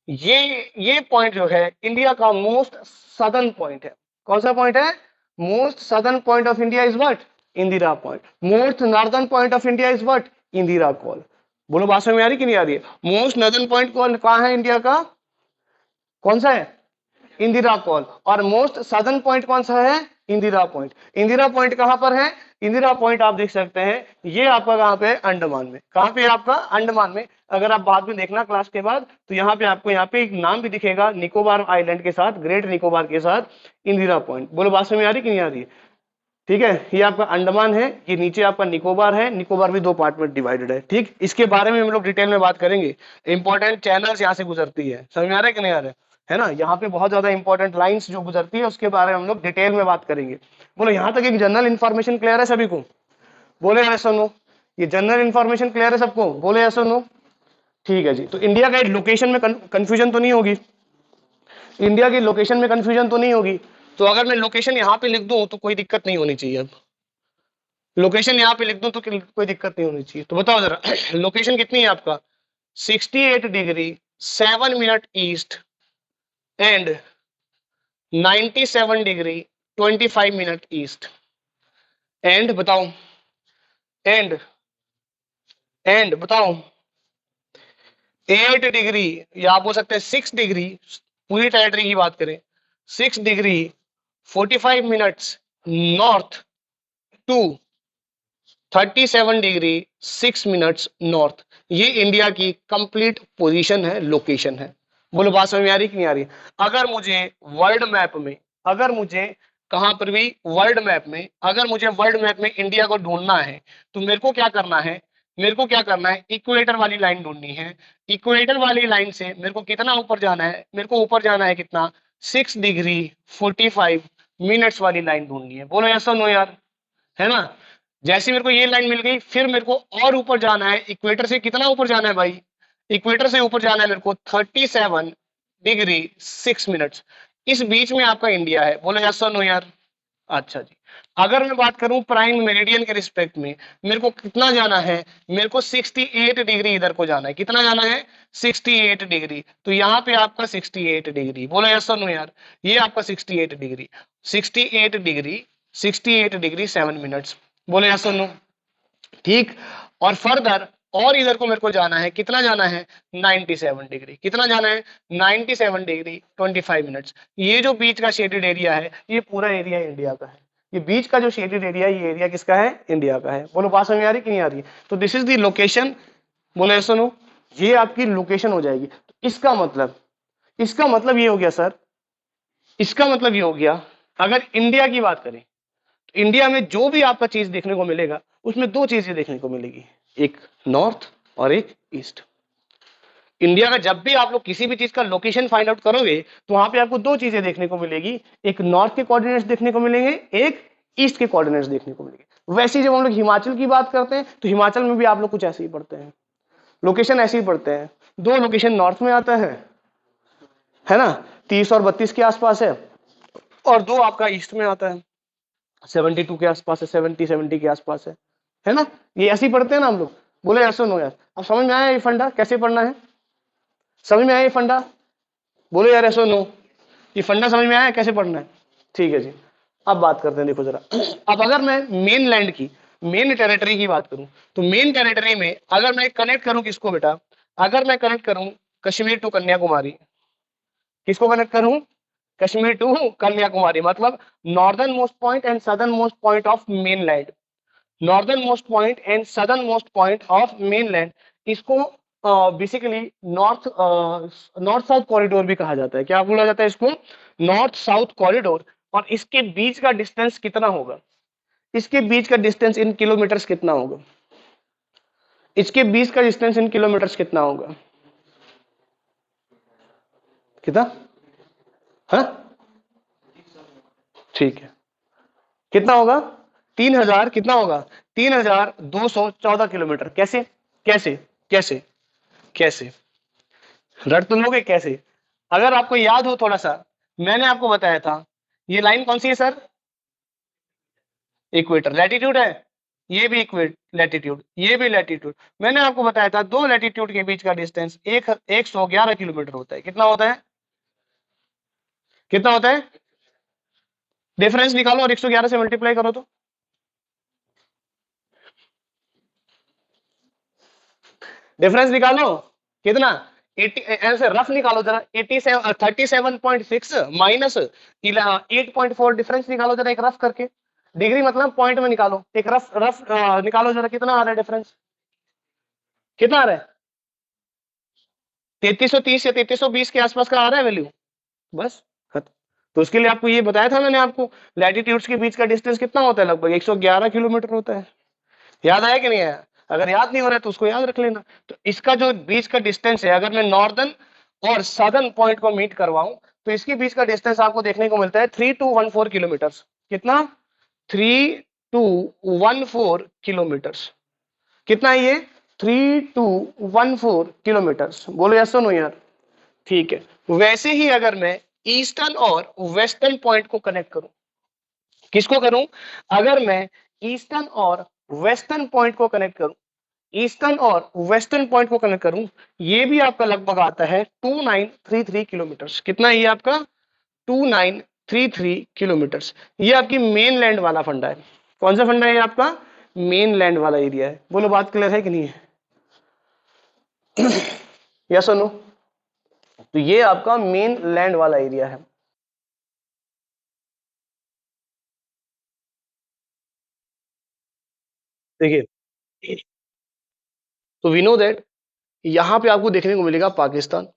ये पॉइंट जो है इंडिया का मोस्ट सदर्न पॉइंट है। कौन सा पॉइंट है? Most southern point of India is what? Indira point. Most northern point of India is what? Indira call. बोलो बात समझ में आ रही कि नहीं आ रही है? मोस्ट नॉर्दर्न पॉइंट कौन कहां है इंडिया का? कौन सा है? इंदिरा कॉल। और मोस्ट सदर्न पॉइंट कौन सा है? इंदिरा पॉइंट। इंदिरा पॉइंट कहां पर है? इंदिरा पॉइंट आप देख सकते हैं, ये आपका कहां पे है? अंडमान में। कहां पे है आपका? अंडमान में। अगर आप बाद में देखना क्लास के बाद, तो यहाँ पे आपको यहाँ पे एक नाम भी दिखेगा निकोबार आइलैंड के साथ, ग्रेट निकोबार के साथ, इंदिरा पॉइंट। बोलो बात समझ में आ रही कि नहीं आ रही? ठीक है, ये आपका अंडमान है, ये नीचे आपका निकोबार है। निकोबार भी 2 पार्ट में डिवाइडेड है। ठीक, इसके बारे में हम लोग डिटेल में बात करेंगे। इंपॉर्टेंट चैनल्स यहाँ से गुजरती है। समझ में आ रहा है कि नहीं आ रहा है ना? यहाँ पे बहुत ज्यादा इंपॉर्टेंट लाइंस जो गुजरती है, उसके बारे में हम लोग डिटेल में बात करेंगे। बोलो यहाँ तक एक जनरल इन्फॉर्मेशन क्लियर है सभी को? बोले ऐसा नो, ये जनरल इन्फॉर्मेशन क्लियर है सबको? बोले ऐसा नो। ठीक है जी। तो इंडिया का लोकेशन में कंफ्यूजन तो नहीं होगी? इंडिया की लोकेशन में कंफ्यूजन तो नहीं होगी? तो अगर मैं लोकेशन यहाँ पे लिख दूं तो कोई दिक्कत नहीं होनी चाहिए। अब लोकेशन यहाँ पे लिख दूं तो कोई दिक्कत नहीं होनी चाहिए। तो बताओ जरा, लोकेशन कितनी है आपका? 68 degree 7 minute east and 97 degree 25 minute east. And बताओ, एंड एंड बताओ 8 डिग्री, या आप बोल सकते हैं 6 डिग्री, पूरी टेरिटरी की बात करें, 6 degree 45 minutes north to 37 degree 6 minutes north. ये इंडिया की कंप्लीट पोजीशन है, लोकेशन है। बोलो बात समझ में आ रही कि नहीं आ रही? अगर मुझे वर्ल्ड मैप में, अगर मुझे कहां पर भी वर्ल्ड मैप में, अगर मुझे वर्ल्ड मैप में इंडिया को ढूंढना है, तो मेरे को क्या करना है? मेरे को क्या करना है? इक्वेटर वाली लाइन ढूंढनी है। इक्वेटर वाली लाइन से मेरे को कितना ऊपर जाना है? मेरे को ऊपर जाना है कितना? 6 डिग्री 45 मिनट्स वाली लाइन ढूंढनी है। बोलो ऐसा नो यार, है ना? जैसे मेरे को ये लाइन मिल गई, फिर मेरे को और ऊपर जाना है। इक्वेटर से कितना ऊपर जाना है भाई? इक्वेटर से ऊपर जाना है मेरे को 37 डिग्री 6 मिनट्स। इस बीच में आपका इंडिया है। बोलो यस और नो यार? अच्छा जी। अगर मैं बात करूं प्राइम मेरिडियन के रिस्पेक्ट में, मेरे को कितना जाना है? मेरे को 68 डिग्री इधर को जाना है। कितना जाना है? 68 डिग्री। तो यहाँ पे आपका 68 डिग्री। बोलो यस और नो यार? ये आपका 68 डिग्री, 68 डिग्री, 68 डिग्री 7 मिनट्स। बोले यस और नो? ठीक। और फर्दर, और इधर को मेरे को जाना है, कितना जाना है 97 डिग्री, कितना जाना है 97 डिग्री 25 मिनट्स। ये जो बीच का शेडेड एरिया है ये पूरा एरिया इंडिया का है, ये बीच का जो शेडेड एरिया ये एरिया किसका है इंडिया का है। बोलो बात समझ आ रही कि नहीं आ रही। तो दिस इज द लोकेशन, बोलो ऐसा नो, ये आपकी लोकेशन हो जाएगी। तो इसका मतलब ये हो गया सर, इसका मतलब ये हो गया अगर इंडिया की बात करें तो इंडिया में जो भी आपका चीज देखने को मिलेगा उसमें दो चीजें देखने को मिलेगी, एक नॉर्थ और एक ईस्ट। इंडिया का जब भी आप लोग किसी भी चीज का लोकेशन फाइंड आउट करोगे तो वहां पे आपको दो चीजें देखने को मिलेगी, एक नॉर्थ के कोऑर्डिनेट्स देखने को मिलेंगे, एक ईस्ट के कोऑर्डिनेट्स देखने को मिलेंगे। वैसे ही जब हम लोग हिमाचल की बात करते हैं तो हिमाचल में भी आप लोग कुछ ऐसे ही पढ़ते हैं, लोकेशन ऐसे ही पढ़ते हैं, दो लोकेशन नॉर्थ में आता है ना, 30 और 32 के आसपास है, और दो आपका ईस्ट में आता है 72 के आसपास है, 70 के आसपास है ना। ये ऐसे ही पढ़ते हैं ना हम लोग। बोले ऐसे नो यार, अब समझ में आया ये फंडा कैसे पढ़ना है, समझ में आया ये फंडा, बोलो यार ऐसे नो, ये फंडा समझ में आया कैसे पढ़ना है। ठीक है जी, अब बात करते हैं, देखो जरा। अब अगर मैं मेन लैंड की, मेन टेरिटरी की बात करूं तो मेन टेरिटरी में अगर मैं कनेक्ट करूं किसको बेटा, अगर मैं कनेक्ट करूं कश्मीर टू कन्याकुमारी, किसको कनेक्ट करूं कश्मीर टू कन्याकुमारी, मतलब northern most point and southern most point of mainland, northern most point and southern most point of mainland, इसको बेसिकली नॉर्थ साउथ कॉरिडोर भी कहा जाता है। क्या बोला जाता है इसको, नॉर्थ साउथ कॉरिडोर। और इसके बीच का डिस्टेंस कितना होगा, इसके बीच का डिस्टेंस इन किलोमीटर्स कितना होगा, इसके बीच का डिस्टेंस इन किलोमीटर्स कितना होगा, कितना है, ठीक है, कितना होगा 3000, कितना होगा 3214 किलोमीटर। कैसे कैसे कैसे रट तुम लोगे कैसे। अगर आपको याद हो थोड़ा सा, मैंने आपको बताया था ये लाइन कौन सी है सर, इक्वेटर, लैटिट्यूड है, ये भी इक्वेट लैटिट्यूड, ये भी लैटिट्यूड। मैंने आपको बताया था दो लैटिट्यूड के बीच का डिस्टेंस 111 किलोमीटर होता है। कितना होता है, कितना होता है, डिफरेंस निकालो और 111 से मल्टीप्लाई करो तो डिफरेंस निकालो कितना, 80 ऐसे रफ निकालो जरा, 87 37.6 माइनस 8.4, डिफरेंस निकालो जरा एक रफ करके, डिग्री मतलब पॉइंट में निकालो, एक रफ रफ निकालो जरा, कितना आ रहा है डिफरेंस, कितना आ रहा है 3330 या 3320 के आसपास का आ रहा है वैल्यू, बस खत्म। तो उसके लिए आपको ये बताया था मैंने आपको, लैटिट्यूड्स के बीच का डिस्टेंस कितना होता है, लगभग 111 किलोमीटर होता है। याद आया कि नहीं आया, अगर याद नहीं हो रहा है तो उसको याद रख लेना। तो इसका जो बीच का डिस्टेंस है, अगर मैं नॉर्दर्न और सदर्न पॉइंट को मीट करवाऊं तो इसके बीच का डिस्टेंस आपको देखने को मिलता है 3214 किलोमीटर। कितना, 3214 किलोमीटर, कितना है ये 3214 किलोमीटर। बोलो यस नो यार, ठीक है। वैसे ही अगर मैं ईस्टर्न और वेस्टर्न पॉइंट को कनेक्ट करूं, किसको करूं, अगर मैं ईस्टर्न और वेस्टर्न पॉइंट को कनेक्ट करूं, ईस्टर्न और वेस्टर्न पॉइंट को कनेक्ट करूं, ये भी आपका लगभग आता है 2933 किलोमीटर। कितना है ये आपका 2933 किलोमीटर। ये आपकी मेन लैंड वाला फंडा है। कौन सा फंडा है आपका, मेन लैंड वाला एरिया है। बोलो बात क्लियर है कि नहीं है, या सुनो। तो ये आपका मेन लैंड वाला एरिया है। देखिए, तो वी नो दैट यहां पे आपको देखने को मिलेगा पाकिस्तान,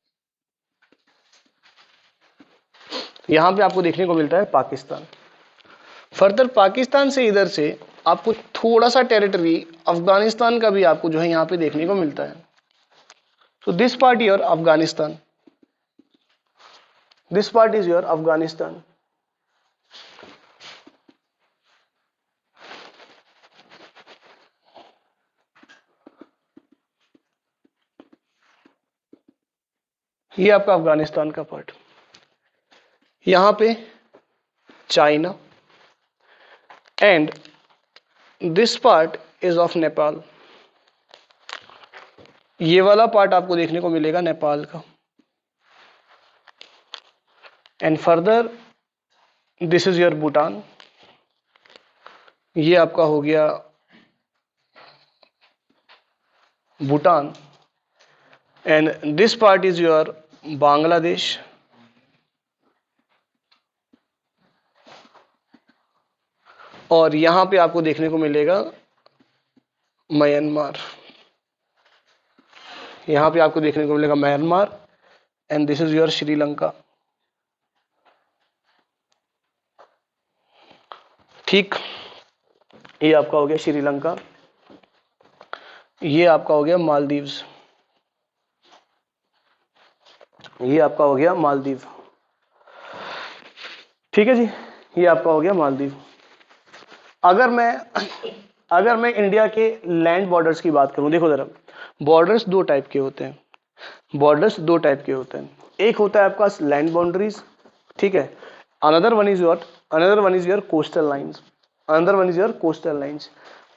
यहां पे आपको देखने को मिलता है पाकिस्तान। फर्दर पाकिस्तान से इधर से आपको थोड़ा सा टेरिटरी अफगानिस्तान का भी आपको जो है यहां पे देखने को मिलता है। So this part your Afghanistan, this part is your Afghanistan. ये आपका अफगानिस्तान का पार्ट, यहां पे China, and this part is of Nepal. ये वाला पार्ट आपको देखने को मिलेगा नेपाल का। And further this is your Bhutan, ये आपका हो गया Bhutan, and this part is your Bangladesh, और यहां पे आपको देखने को मिलेगा म्यांमार, यहां पे आपको देखने को मिलेगा Myanmar, and this is your Sri Lanka. ठीक, ये आपका हो गया श्रीलंका, ये आपका हो गया मालदीव्स, ये आपका हो गया मालदीव। ठीक है जी, ये आपका हो गया मालदीव। अगर मैं इंडिया के लैंड बॉर्डर्स की बात करूं, देखो जरा, बॉर्डर्स दो टाइप के होते हैं, बॉर्डर्स दो टाइप के होते हैं। एक होता है आपका लैंड बाउंड्रीज, ठीक है, another one is your coastal lines, another one is your coastal lines.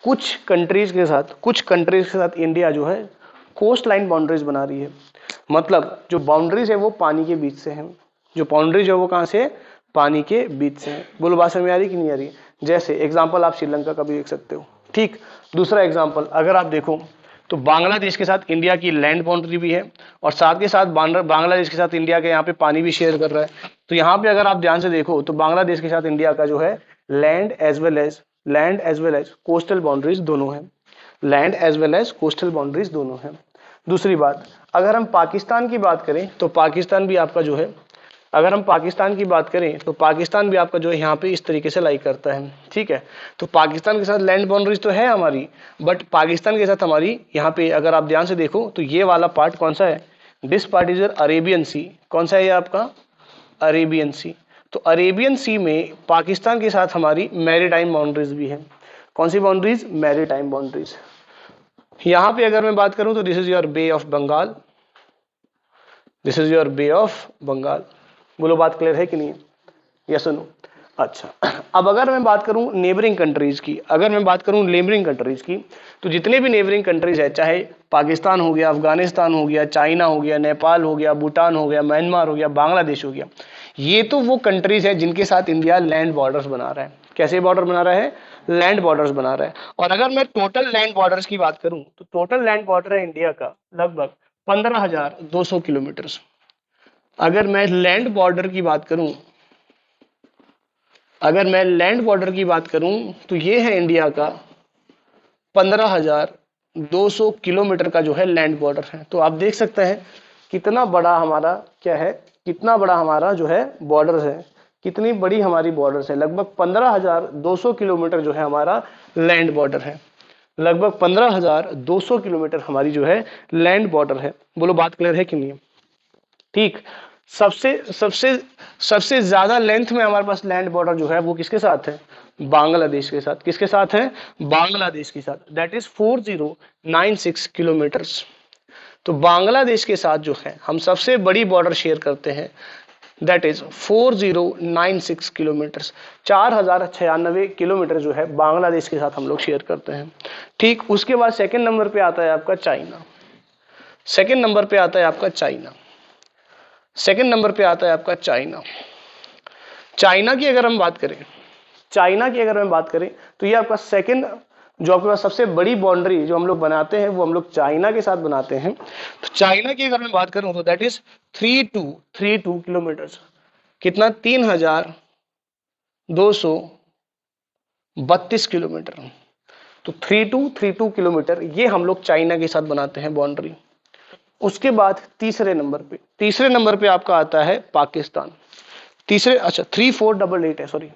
कुछ कंट्रीज के साथ इंडिया जो है कोस्ट लाइन बाउंड्रीज बना रही है, मतलब जो बाउंड्रीज है वो पानी के बीच से है, जो बाउंड्रीज है वो कहाँ से, पानी के बीच से है। बोलो बात समझ में आ रही कि नहीं आ रही? जैसे एग्जांपल आप श्रीलंका का भी देख सकते हो। ठीक, दूसरा एग्जांपल अगर आप देखो तो बांग्लादेश के साथ इंडिया की लैंड बाउंड्री भी है, और साथ के साथ बांग्लादेश के साथ इंडिया के यहाँ पे पानी भी शेयर कर रहा है। तो यहाँ पे अगर आप ध्यान से देखो तो बांग्लादेश के साथ इंडिया का जो है land as well as coastal boundaries दोनों है, land as well as coastal boundaries दोनों है। दूसरी बात, अगर हम पाकिस्तान की बात करें तो पाकिस्तान भी आपका जो है, अगर हम पाकिस्तान की बात करें तो पाकिस्तान भी आपका जो है यहाँ पे इस तरीके से लाई करता है। ठीक है, तो पाकिस्तान के साथ लैंड बाउंड्रीज तो है हमारी, बट पाकिस्तान के साथ हमारी यहाँ पे अगर आप ध्यान से देखो तो ये वाला पार्ट कौन सा है, दिस पार्ट इज अरेबियन सी। कौन सा है ये आपका, अरेबियन सी। तो अरेबियन सी में पाकिस्तान के साथ हमारी मैरीटाइम बाउंड्रीज भी है। कौन सी बाउंड्रीज, मैरीटाइम बाउंड्रीज। यहाँ पे अगर मैं बात करूं तो this is your bay of Bengal, this is your bay of Bengal. बोलो बात क्लियर है कि नहीं है, यस और नो? अच्छा, अब अगर मैं बात करूं नेबरिंग कंट्रीज की, अगर मैं बात करूं नेबरिंग कंट्रीज की, तो जितने भी नेबरिंग कंट्रीज है, चाहे पाकिस्तान हो गया, अफगानिस्तान हो गया, चाइना हो गया, नेपाल हो गया, भूटान हो गया, म्यांमार हो गया, बांग्लादेश हो गया, ये तो वो कंट्रीज है जिनके साथ इंडिया लैंड बॉर्डर्स बना रहा है। कैसे बॉर्डर बना रहा है, लैंड बॉर्डर्स बना रहा है। और अगर मैं टोटल लैंड बॉर्डर्स की बात करूं तो टोटल लैंड बॉर्डर है इंडिया का लगभग 15,200 किलोमीटर। अगर मैं लैंड बॉर्डर की बात करूं, अगर मैं लैंड बॉर्डर की बात करूं तो ये है इंडिया का 15,200 किलोमीटर का जो है लैंड बॉर्डर है। तो आप देख सकते हैं कितना बड़ा हमारा क्या है, कितना बड़ा हमारा जो है बॉर्डर है, कितनी बड़ी हमारी बॉर्डर है। लगभग 15,200 किलोमीटर जो है हमारा लैंड बॉर्डर है, लगभग 15,200 किलोमीटर हमारी जो है लैंड बॉर्डर है। बोलो बात क्लियर है कि नहीं? ठीक, सबसे सबसे सबसे ज्यादा लेंथ में हमारे पास लैंड बॉर्डर जो है वो किसके साथ है, बांग्लादेश के साथ। किसके साथ है, बांग्लादेश के साथ, दैट इज 4096 किलोमीटर्स। तो बांग्लादेश के साथ जो है हम सबसे बड़ी बॉर्डर शेयर करते हैं, दैट इज 4096 किलोमीटर्स, 4096 किलोमीटर जो है बांग्लादेश के साथ हम लोग शेयर करते हैं। ठीक, उसके बाद सेकंड नंबर पे आता है आपका चाइना, सेकंड नंबर पे आता है आपका चाइना, सेकंड नंबर पे आता है आपका चाइना। चाइना की अगर हम बात करें, चाइना की अगर हम बात करें तो ये आपका सेकंड, जो आपके पास सबसे बड़ी बाउंड्री जो हम लोग बनाते हैं वो हम लोग चाइना के साथ बनाते हैं। तो चाइना की अगर मैं बात करूं तो दैट इज 3232 किलोमीटर। कितना, 3,232 किलोमीटर। तो 3232 किलोमीटर ये हम लोग चाइना के साथ बनाते हैं बाउंड्री। उसके बाद तीसरे नंबर पे आपका आता है पाकिस्तान। तीसरे, अच्छा 3488 है, सॉरी,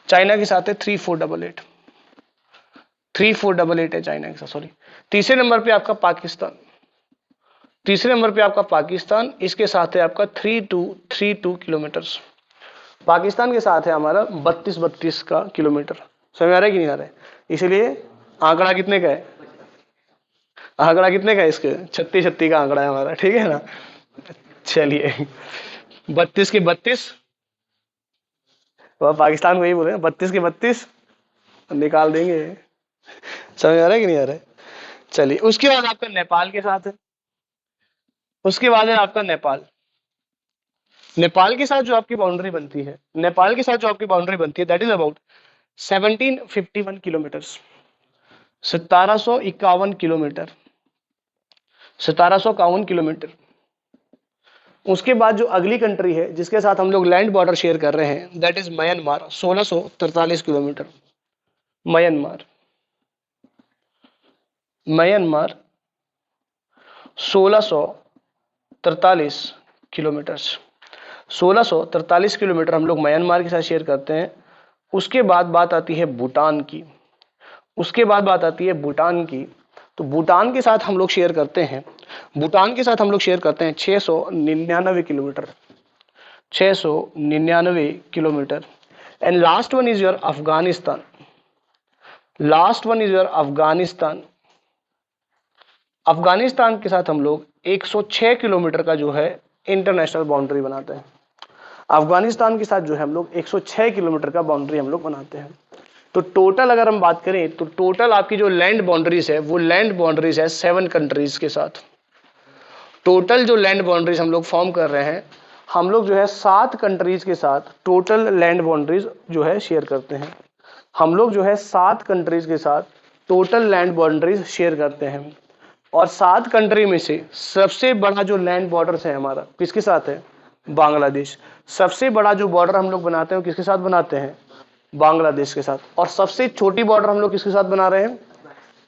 चाइना के साथ है 3488, 3488 है चाइना के साथ, सॉरी। तीसरे नंबर पे आपका पाकिस्तान, तीसरे नंबर पे आपका पाकिस्तान, इसके साथ है आपका 3232 किलोमीटर। पाकिस्तान के साथ है हमारा 3232 का किलोमीटर। समझ आ रहा है कि नहीं आ रहा है? इसलिए आंकड़ा कितने का है, आंकड़ा कितने का है इसके, 36 का आंकड़ा है हमारा, ठीक है ना। चलिए 32 के 32, वह पाकिस्तान को यही बोले 32 के 32 निकाल देंगे। समझ आ रहा है कि नहीं आ रहा है? चलिए, उसके बाद आपका नेपाल के साथ है, उसके बाद है आपका नेपाल। नेपाल के साथ जो आपकी बाउंड्री बनती है, नेपाल के साथ जो आपकी बाउंड्री बनती है that is about 1751 kilometre, 1751 kilometre. 1751 kilometre. उसके बाद जो अगली कंट्री है जिसके साथ हम लोग लैंड बॉर्डर शेयर कर रहे हैं that is Myanmar, 1643 kilometre. Myanmar 1643 kilometre. 1643 kilometre हम लोग म्यांमार के साथ शेयर करते हैं। उसके बाद बात आती है भूटान की। तो भूटान के साथ हम लोग शेयर करते हैं 699 kilometre. 699 kilometre. And last one is your Afghanistan. Afghanistan के साथ हम लोग 106 किलोमीटर का जो है इंटरनेशनल बाउंड्री बनाते हैं। अफगानिस्तान के साथ जो है हम लोग 106 किलोमीटर का बाउंड्री हम लोग बनाते हैं। तो टोटल अगर हम बात करें तो टोटल आपकी जो लैंड बाउंड्रीज है वो लैंड बाउंड्रीज है 7 कंट्रीज के साथ। टोटल जो लैंड बाउंड्रीज हम लोग फॉर्म कर रहे हैं, हम लोग जो है 7 कंट्रीज के साथ टोटल लैंड बाउंड्रीज जो है शेयर करते हैं। हम लोग जो है 7 कंट्रीज के साथ टोटल लैंड बाउंड्रीज शेयर करते हैं। और 7 कंट्री में से सबसे बड़ा जो लैंड बॉर्डर है हमारा किसके साथ है? बांग्लादेश। सबसे बड़ा जो बॉर्डर हम लोग बनाते हैं किसके साथ बनाते हैं? बांग्लादेश के साथ। और सबसे छोटी बॉर्डर हम लोग किसके साथ बना रहे हैं?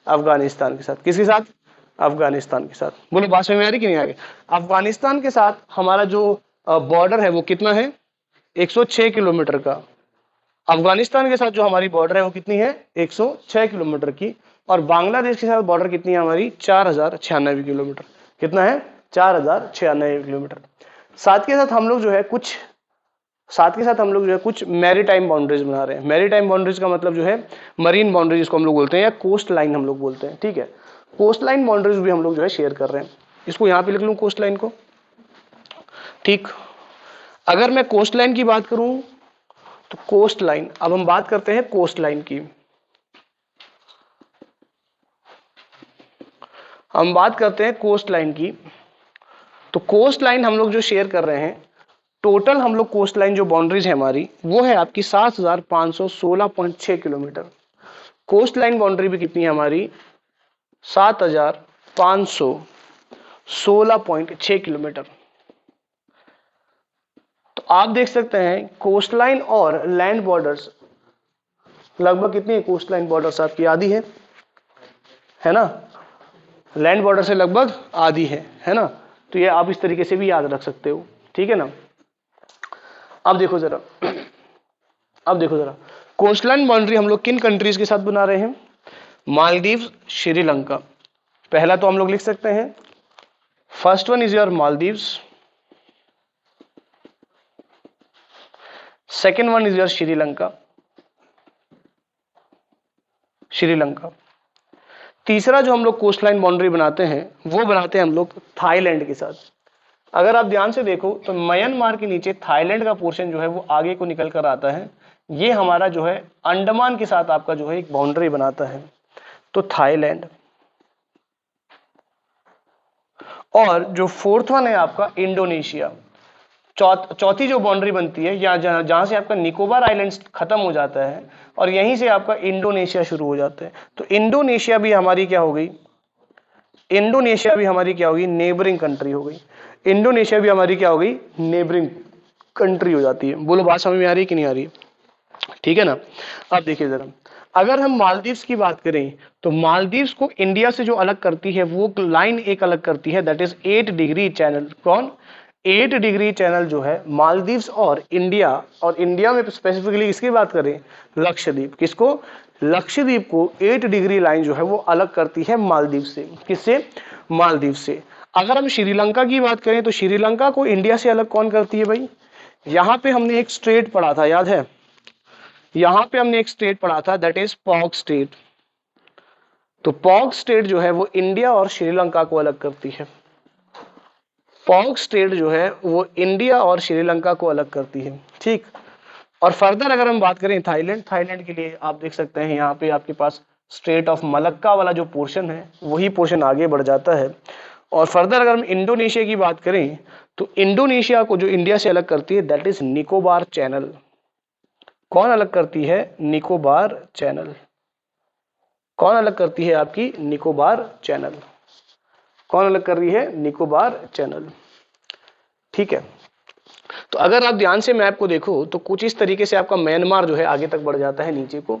अफगानिस्तान के साथ। किसके साथ? अफगानिस्तान के साथ। बोलो बात समझ में आ रही कि नहीं आ रही? अफगानिस्तान के साथ हमारा जो बॉर्डर है वो कितना है? 106 किलोमीटर का। अफगानिस्तान के साथ जो हमारी बॉर्डर है वो कितनी है? 106 किलोमीटर की। और बांग्लादेश के साथ बॉर्डर कितनी है हमारी? 4096 किलोमीटर। कितना है? 4096 किलोमीटर। साथ के साथ हम लोग जो है कुछ मैरीटाइम बाउंड्रीज बना रहे हैं। मैरीटाइम बाउंड्रीज का मतलब जो है मरीन बाउंड्रीज जिसको हम लोग बोलते हैं या कोस्ट लाइन हम लोग बोलते हैं। ठीक है, कोस्ट लाइन बाउंड्रीज भी हम लोग जो है शेयर कर रहे हैं। इसको यहां पे लिख लूं कोस्ट लाइन को। ठीक, अगर मैं कोस्ट लाइन की बात करूं तो कोस्ट लाइन, अब हम बात करते हैं कोस्ट लाइन की। हम बात करते हैं कोस्ट लाइन की। तो कोस्ट लाइन हम लोग जो शेयर कर रहे हैं, टोटल हम लोग कोस्ट लाइन जो बाउंड्रीज है हमारी वो है आपकी 7516.6 किलोमीटर। कोस्ट लाइन बाउंड्री भी कितनी है हमारी? 7516.6 किलोमीटर। तो आप देख सकते हैं कोस्ट लाइन और लैंड बॉर्डर्स लगभग कितनी है? कोस्ट लाइन बॉर्डर्स आपकी आधी है ना? लैंड बॉर्डर से लगभग आधी है ना? तो ये आप इस तरीके से भी याद रख सकते हो। ठीक है ना? अब देखो जरा कोस्ट लाइन बाउंड्री हम लोग किन कंट्रीज के साथ बना रहे हैं? मालदीव, श्रीलंका। पहला तो हम लोग लिख सकते हैं, first one is your Maldives, second one is your Sri Lanka. तीसरा जो हम लोग कोस्ट लाइन बाउंड्री बनाते हैं वो बनाते हैं हम लोग थाईलैंड के साथ। अगर आप ध्यान से देखो तो म्यांमार के नीचे थाईलैंड का पोर्शन जो है वो आगे को निकल कर आता है। ये हमारा जो है अंडमान के साथ आपका जो है एक बाउंड्री बनाता है। तो थाईलैंड। और जो फोर्थ वन है आपका इंडोनेशिया। चौथी जो बाउंड्री बनती है या जहां से आपका निकोबार आइलैंड्स खत्म हो जाता है और यहीं से आपका इंडोनेशिया शुरू हो जाता है। तो इंडोनेशिया भी हमारी क्या हो गई? नेबरिंग कंट्री हो गई। इंडोनेशिया भी हमारी क्या हो गई? नेबरिंग कंट्री हो जाती है। बोलो बात समझ में आ रही है कि नहीं आ रही? ठीक है ना? अब देखिए जरा, अगर हम मालदीव्स की बात करें तो मालदीव्स को इंडिया से जो अलग करती है वो लाइन एक अलग करती है, दैट इज 8 डिग्री चैनल। कौन? 8 डिग्री चैनल जो है मालदीव्स और इंडिया में स्पेसिफिकली इसकी बात करें लक्षद्वीप। किसको? लक्षद्वीप को 8 डिग्री लाइन जो है वो अलग करती है मालदीव से। किससे? मालदीव से। अगर हम श्रीलंका की बात करें तो श्रीलंका को इंडिया से अलग कौन करती है भाई? यहां पे हमने एक स्टेट पढ़ा था, याद है? यहां पे हमने एक स्टेट पढ़ा था, दैट इज पॉक स्टेट। तो पॉक स्टेट जो है वो इंडिया और श्रीलंका को अलग करती है। पॉक स्टेट जो है वो इंडिया और श्रीलंका को अलग करती है। ठीक, और फर्दर अगर हम बात करें थाईलैंड के लिए आप देख सकते हैं यहाँ पे आपके पास स्टेट ऑफ मलक्का वाला जो पोर्शन है वही पोर्शन आगे बढ़ जाता है। और फर्दर अगर हम इंडोनेशिया की बात करें तो इंडोनेशिया को जो इंडिया से अलग करती है दैट इज निकोबार चैनल। कौन अलग करती है? निकोबार चैनल। कौन अलग करती है? आपकी निकोबार चैनल। कौन अलग कर रही है? निकोबार चैनल। ठीक है, तो अगर आप ध्यान से मैप को देखो तो कुछ इस तरीके से आपका म्यांमार जो है आगे तक बढ़ जाता है नीचे को।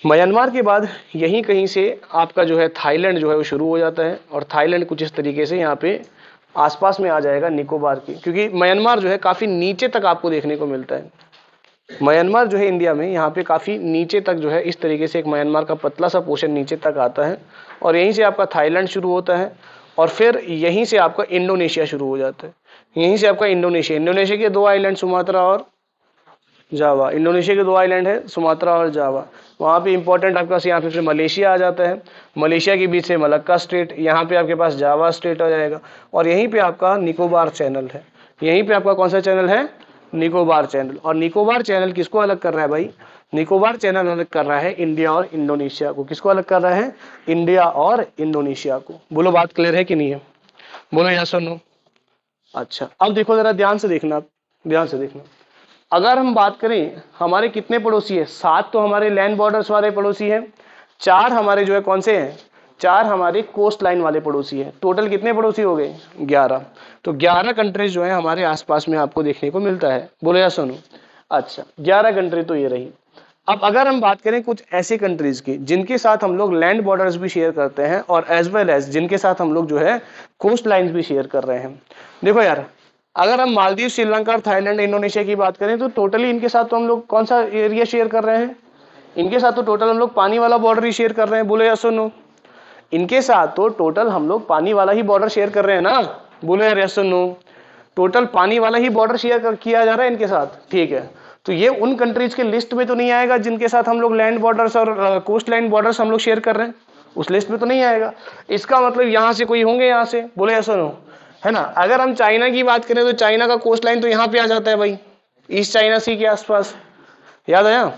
म्यांमार के बाद यहीं कहीं से आपका जो है थाईलैंड जो है वो शुरू हो जाता है, और थाईलैंड कुछ इस तरीके से यहाँ पे आसपास में आ जाएगा निकोबार की, क्योंकि म्यांमार जो है काफी नीचे तक आपको देखने को मिलता है। म्यांमार जो है इंडिया में यहाँ पे काफी नीचे तक जो है इस तरीके से एक म्यांमार का पतला सा पोर्शन नीचे तक आता है, और यहीं से आपका थाईलैंड शुरू होता है, और फिर यहीं से आपका इंडोनेशिया शुरू हो जाता है। यहीं से आपका इंडोनेशिया के 2 आइलैंड, सुमात्रा और जावा। इंडोनेशिया के 2 आइलैंड है, सुमात्रा और जावा। वहाँ पे इंपॉर्टेंट आपके पास यहाँ पे फिर मलेशिया आ जाता है। मलेशिया के बीच से मलक्का स्टेट, यहाँ पे आपके पास जावा स्टेट आ जाएगा, और यहीं पे आपका निकोबार चैनल है। यहीं पे आपका कौन सा चैनल है? निकोबार चैनल। और निकोबार चैनल किसको अलग कर रहा है भाई? निकोबार चैनल अलग कर रहा है इंडिया और इंडोनेशिया को। किसको अलग कर रहा है? इंडिया और इंडोनेशिया को। बोलो बात क्लियर है कि नहीं है? बोलो यस और नो। अच्छा, अब देखो जरा ध्यान से देखना, ध्यान से देखना। अगर हम बात करें, हमारे कितने पड़ोसी है? 7 तो हमारे लैंड बॉर्डर्स वाले पड़ोसी हैं, 4 हमारे जो है कौन से हैं? 4 हमारे कोस्ट लाइन वाले पड़ोसी हैं। टोटल कितने पड़ोसी हो गए? 11। तो 11 कंट्रीज जो है हमारे आसपास में आपको देखने को मिलता है। बोलो या सुनो। अच्छा, 11 कंट्री तो ये रही। अब अगर हम बात करें कुछ ऐसी कंट्रीज की जिनके साथ हम लोग लैंड बॉर्डर्स भी शेयर करते हैं, और एज वेल एज जिनके साथ हम लोग जो है कोस्ट लाइन्स भी शेयर कर रहे हैं। देखो यार, अगर हम मालदीव, श्रीलंका, थाईलैंड, इंडोनेशिया की बात करें तो टोटली इनके साथ तो हम लोग कौन सा एरिया शेयर कर रहे हैं? इनके साथ तो टोटल हम लोग पानी वाला बॉर्डर ही शेयर कर रहे हैं। बोलो यस और नो। इनके साथ तो टोटल हम लोग पानी वाला ही बॉर्डर शेयर कर रहे हैं ना। बोलो यार यस और नो। टोटल पानी वाला ही बॉर्डर शेयर किया जा रहा है इनके साथ। ठीक है, तो ये उन कंट्रीज के लिस्ट में तो नहीं आएगा जिनके साथ हम लोग लैंड बॉर्डर्स और कोस्ट लाइन बॉर्डर्स हम लोग शेयर कर रहे हैं, उस लिस्ट में तो नहीं आएगा। इसका मतलब यहां से कोई होंगे, यहां से। बोले यस और नो, है ना। अगर हम चाइना की बात करें तो चाइना का कोस्ट लाइन तो यहाँ पे आ जाता है भाई, ईस्ट चाइना सी के आसपास। याद आया?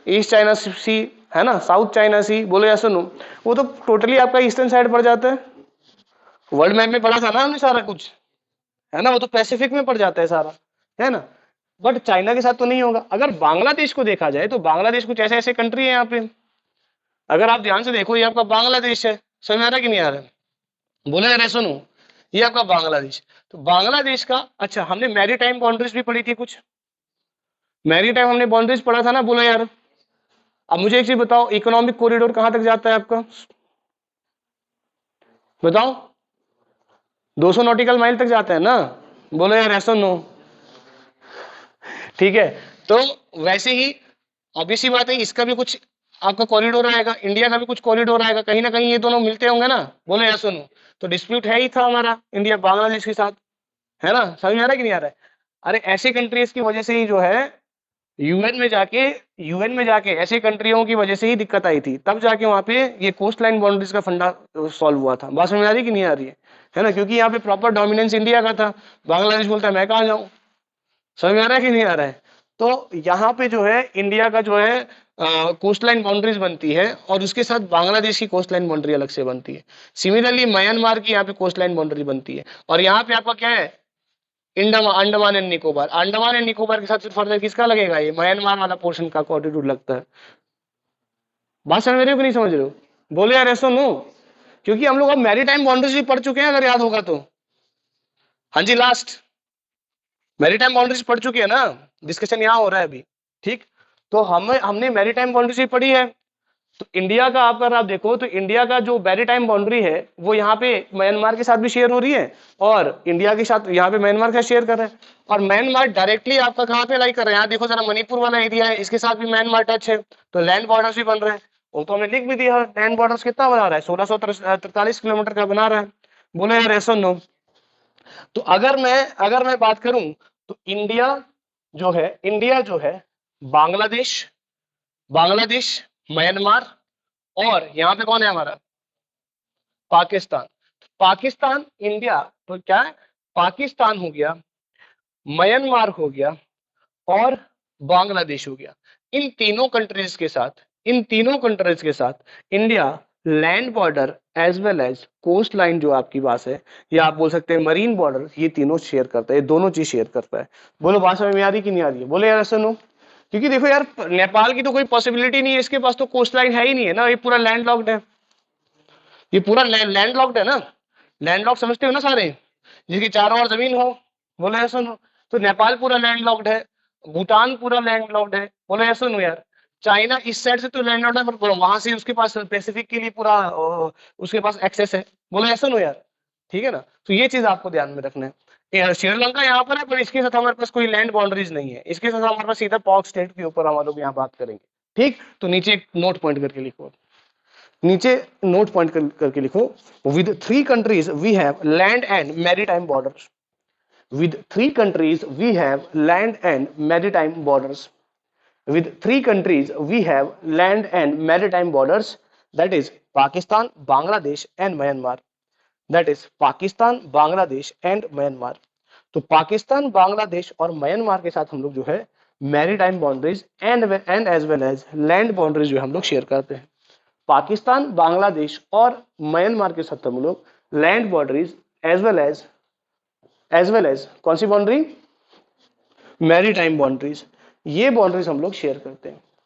ईस्ट चाइना सी है ना, साउथ चाइना सी। बोलो या सुनो, वो तो टोटली आपका ईस्टर्न साइड पड़ जाता है। वर्ल्ड मैप में पढ़ा था ना हमने सारा कुछ, है ना। वो तो पैसिफिक में पड़ जाता है सारा, है ना। बट चाइना के साथ तो नहीं होगा। अगर बांग्लादेश को देखा जाए तो बांग्लादेश कुछ ऐसे ऐसे कंट्री है यहाँ पे। अगर आप ध्यान से देखो, ये आपका बांग्लादेश है। समझ में आ रहा है कि नहीं आ रहा है? बोले यार सुनो, ये आपका बांग्लादेश। तो बांग्लादेश का, अच्छा हमने मैरीटाइम बाउंड्रीज भी पढ़ी थी कुछ, मैरीटाइम हमने बाउंड्रीज पढ़ा था ना। बोलो यार, अब मुझे एक चीज बताओ, इकोनॉमिक कॉरिडोर कहां तक जाता है आपका? बताओ। 200 नॉटिकल माइल तक जाता है ना। बोलो यार ऐसा नो। ठीक है, तो वैसे ही ऑब्वियस सी बात है, इसका भी कुछ आपका कॉरिडोर आएगा, इंडिया का भी कुछ कॉरिडोर आएगा, कहीं ना कहीं ये दोनों मिलते होंगे ना। बोलो यार सुनो, तो डिस्प्यूट है ही था हमारा इंडिया बांग्लादेश के साथ, है ना। समझ में आ रहा है कि नहीं आ रहा है? अरे ऐसे कंट्रीज की वजह से ही जो है यूएन में जाके ऐसे कंट्रियों की वजह से ही दिक्कत आई थी, तब जाके वहां पे ये कोस्ट लाइन बाउंड्रीज का फंडा सॉल्व हुआ था। बात समझ में आ रही कि नहीं आ रही है ना। क्योंकि यहाँ पे प्रॉपर डोमिनेंस इंडिया का था, बांग्लादेश बोलता है मैं कहाँ जाऊं। समझ में आ रहा है कि नहीं आ रहा है? तो यहाँ पे जो है इंडिया का जो है कोस्ट लाइन बाउंड्रीज बनती है, और उसके साथ बांग्लादेश की कोस्ट लाइन बाउंड्री अलग से बनती है। सिमिलरली म्यांमार की यहाँ पे कोस्ट लाइन बाउंड्री बनती है, और यहाँ पे आपका क्या है? अंडमान एंड निकोबार। अंडमान एंड निकोबार के साथ फिर फर्दर किसका लगेगा? ये म्यांमार वाला पोर्शन का कॉन्ट्रीब्यूट लगता है। बात समझ रहे हो कि नहीं समझ रहे हो? बोले यार ऐसा नो, क्योंकि हम लोग अब मैरीटाइम बाउंड्रीज भी पढ़ चुके हैं, अगर याद होगा तो। हाँ जी, लास्ट मैरीटाइम बाउंड्रीज पढ़ चुके हैं ना, डिस्कशन यहाँ हो रहा है अभी। ठीक, तो हमने मैरीटाइम बाउंड्रीज भी पढ़ी है। तो इंडिया का अगर आप देखो तो इंडिया का जो मैरीटाइम बाउंड्री है वो यहाँ पे म्यांमार के साथ भी शेयर हो रही है, और इंडिया के साथ यहाँ पे म्यांमार का शेयर कर रहे हैं। और म्यांमार डायरेक्टली आपका कहाँ पे लाई कर रहे हैं? यहाँ देखो जरा, मणिपुर वाला एरिया है, इसके साथ भी म्यांमार टच है, तो लैंड बॉर्डर्स भी बन रहे हैं। वो तो हमने लिख भी दिया, लैंड बॉर्डर्स कितना बना रहा है? 1643 किलोमीटर का बना रहा है। बोले यार ऐसा नो। तो अगर मैं बात करूं तो इंडिया जो है बांग्लादेश, म्यांमार, और यहां पे कौन है हमारा? पाकिस्तान, इंडिया तो क्या है? पाकिस्तान हो गया, म्यांमार हो गया, और बांग्लादेश हो गया। इन तीनों कंट्रीज के साथ India land border as well as coast line जो आपकी बात है, या आप बोल सकते हैं मरीन बॉर्डर, ये तीनों शेयर करता है, ये दोनों चीज शेयर करता है। बोलो बात समझ में आ रही कि नहीं आ रही है? बोले यार ऐसा नो, क्योंकि देखो यार, नेपाल की तो कोई पॉसिबिलिटी नहीं है, इसके पास तो कोस्ट लाइन है ही नहीं है ना, ये पूरा लैंड लॉक्ड है। ये पूरा लैंड लॉक्ड है ना, लैंड लॉक्ड समझते हो ना सारे, जिसकी चारों ओर जमीन हो, बोलो यस और नो। तो नेपाल पूरा लैंड लॉक्ड है, भूटान पूरा लैंड लॉक्ड है, बोलो यस और नो यार। चाइना इस साइड से तो लैंड लॉक्ड है, पर वहां से उसके पास पैसिफिक के लिए पूरा उसके पास एक्सेस है, बोलो यस और नो यार। ठीक है ना, तो ये चीज आपको ध्यान में रखना है। श्रीलंका यहाँ पर है, पर इसके साथ हमारे पास कोई लैंड बाउंड्रीज नहीं है, इसके साथ हमारे पास सीधा पॉक स्टेट के ऊपर हम लोग यहाँ बात करेंगे। ठीक, तो नीचे एक नोट पॉइंट करके लिखो, नीचे नोट पॉइंट करके लिखो, with 3 countries we have land and maritime borders, with 3 countries we have land and maritime borders, with 3 countries we have land and maritime borders, that is Pakistan, Bangladesh and Myanmar, that is Pakistan, Bangladesh and Myanmar। तो पाकिस्तान, बांग्लादेश और म्यांमार के साथ हम लोग जो है maritime boundaries and as well as land boundaries जो हम लोग शेयर करते हैं। पाकिस्तान, बांग्लादेश और म्यांमार के साथ हम लोग land boundaries as well as कौन सी बाउंड्री, मैरीटाइम बाउंड्रीज, ये बाउंड्रीज हम लोग शेयर करते हैं।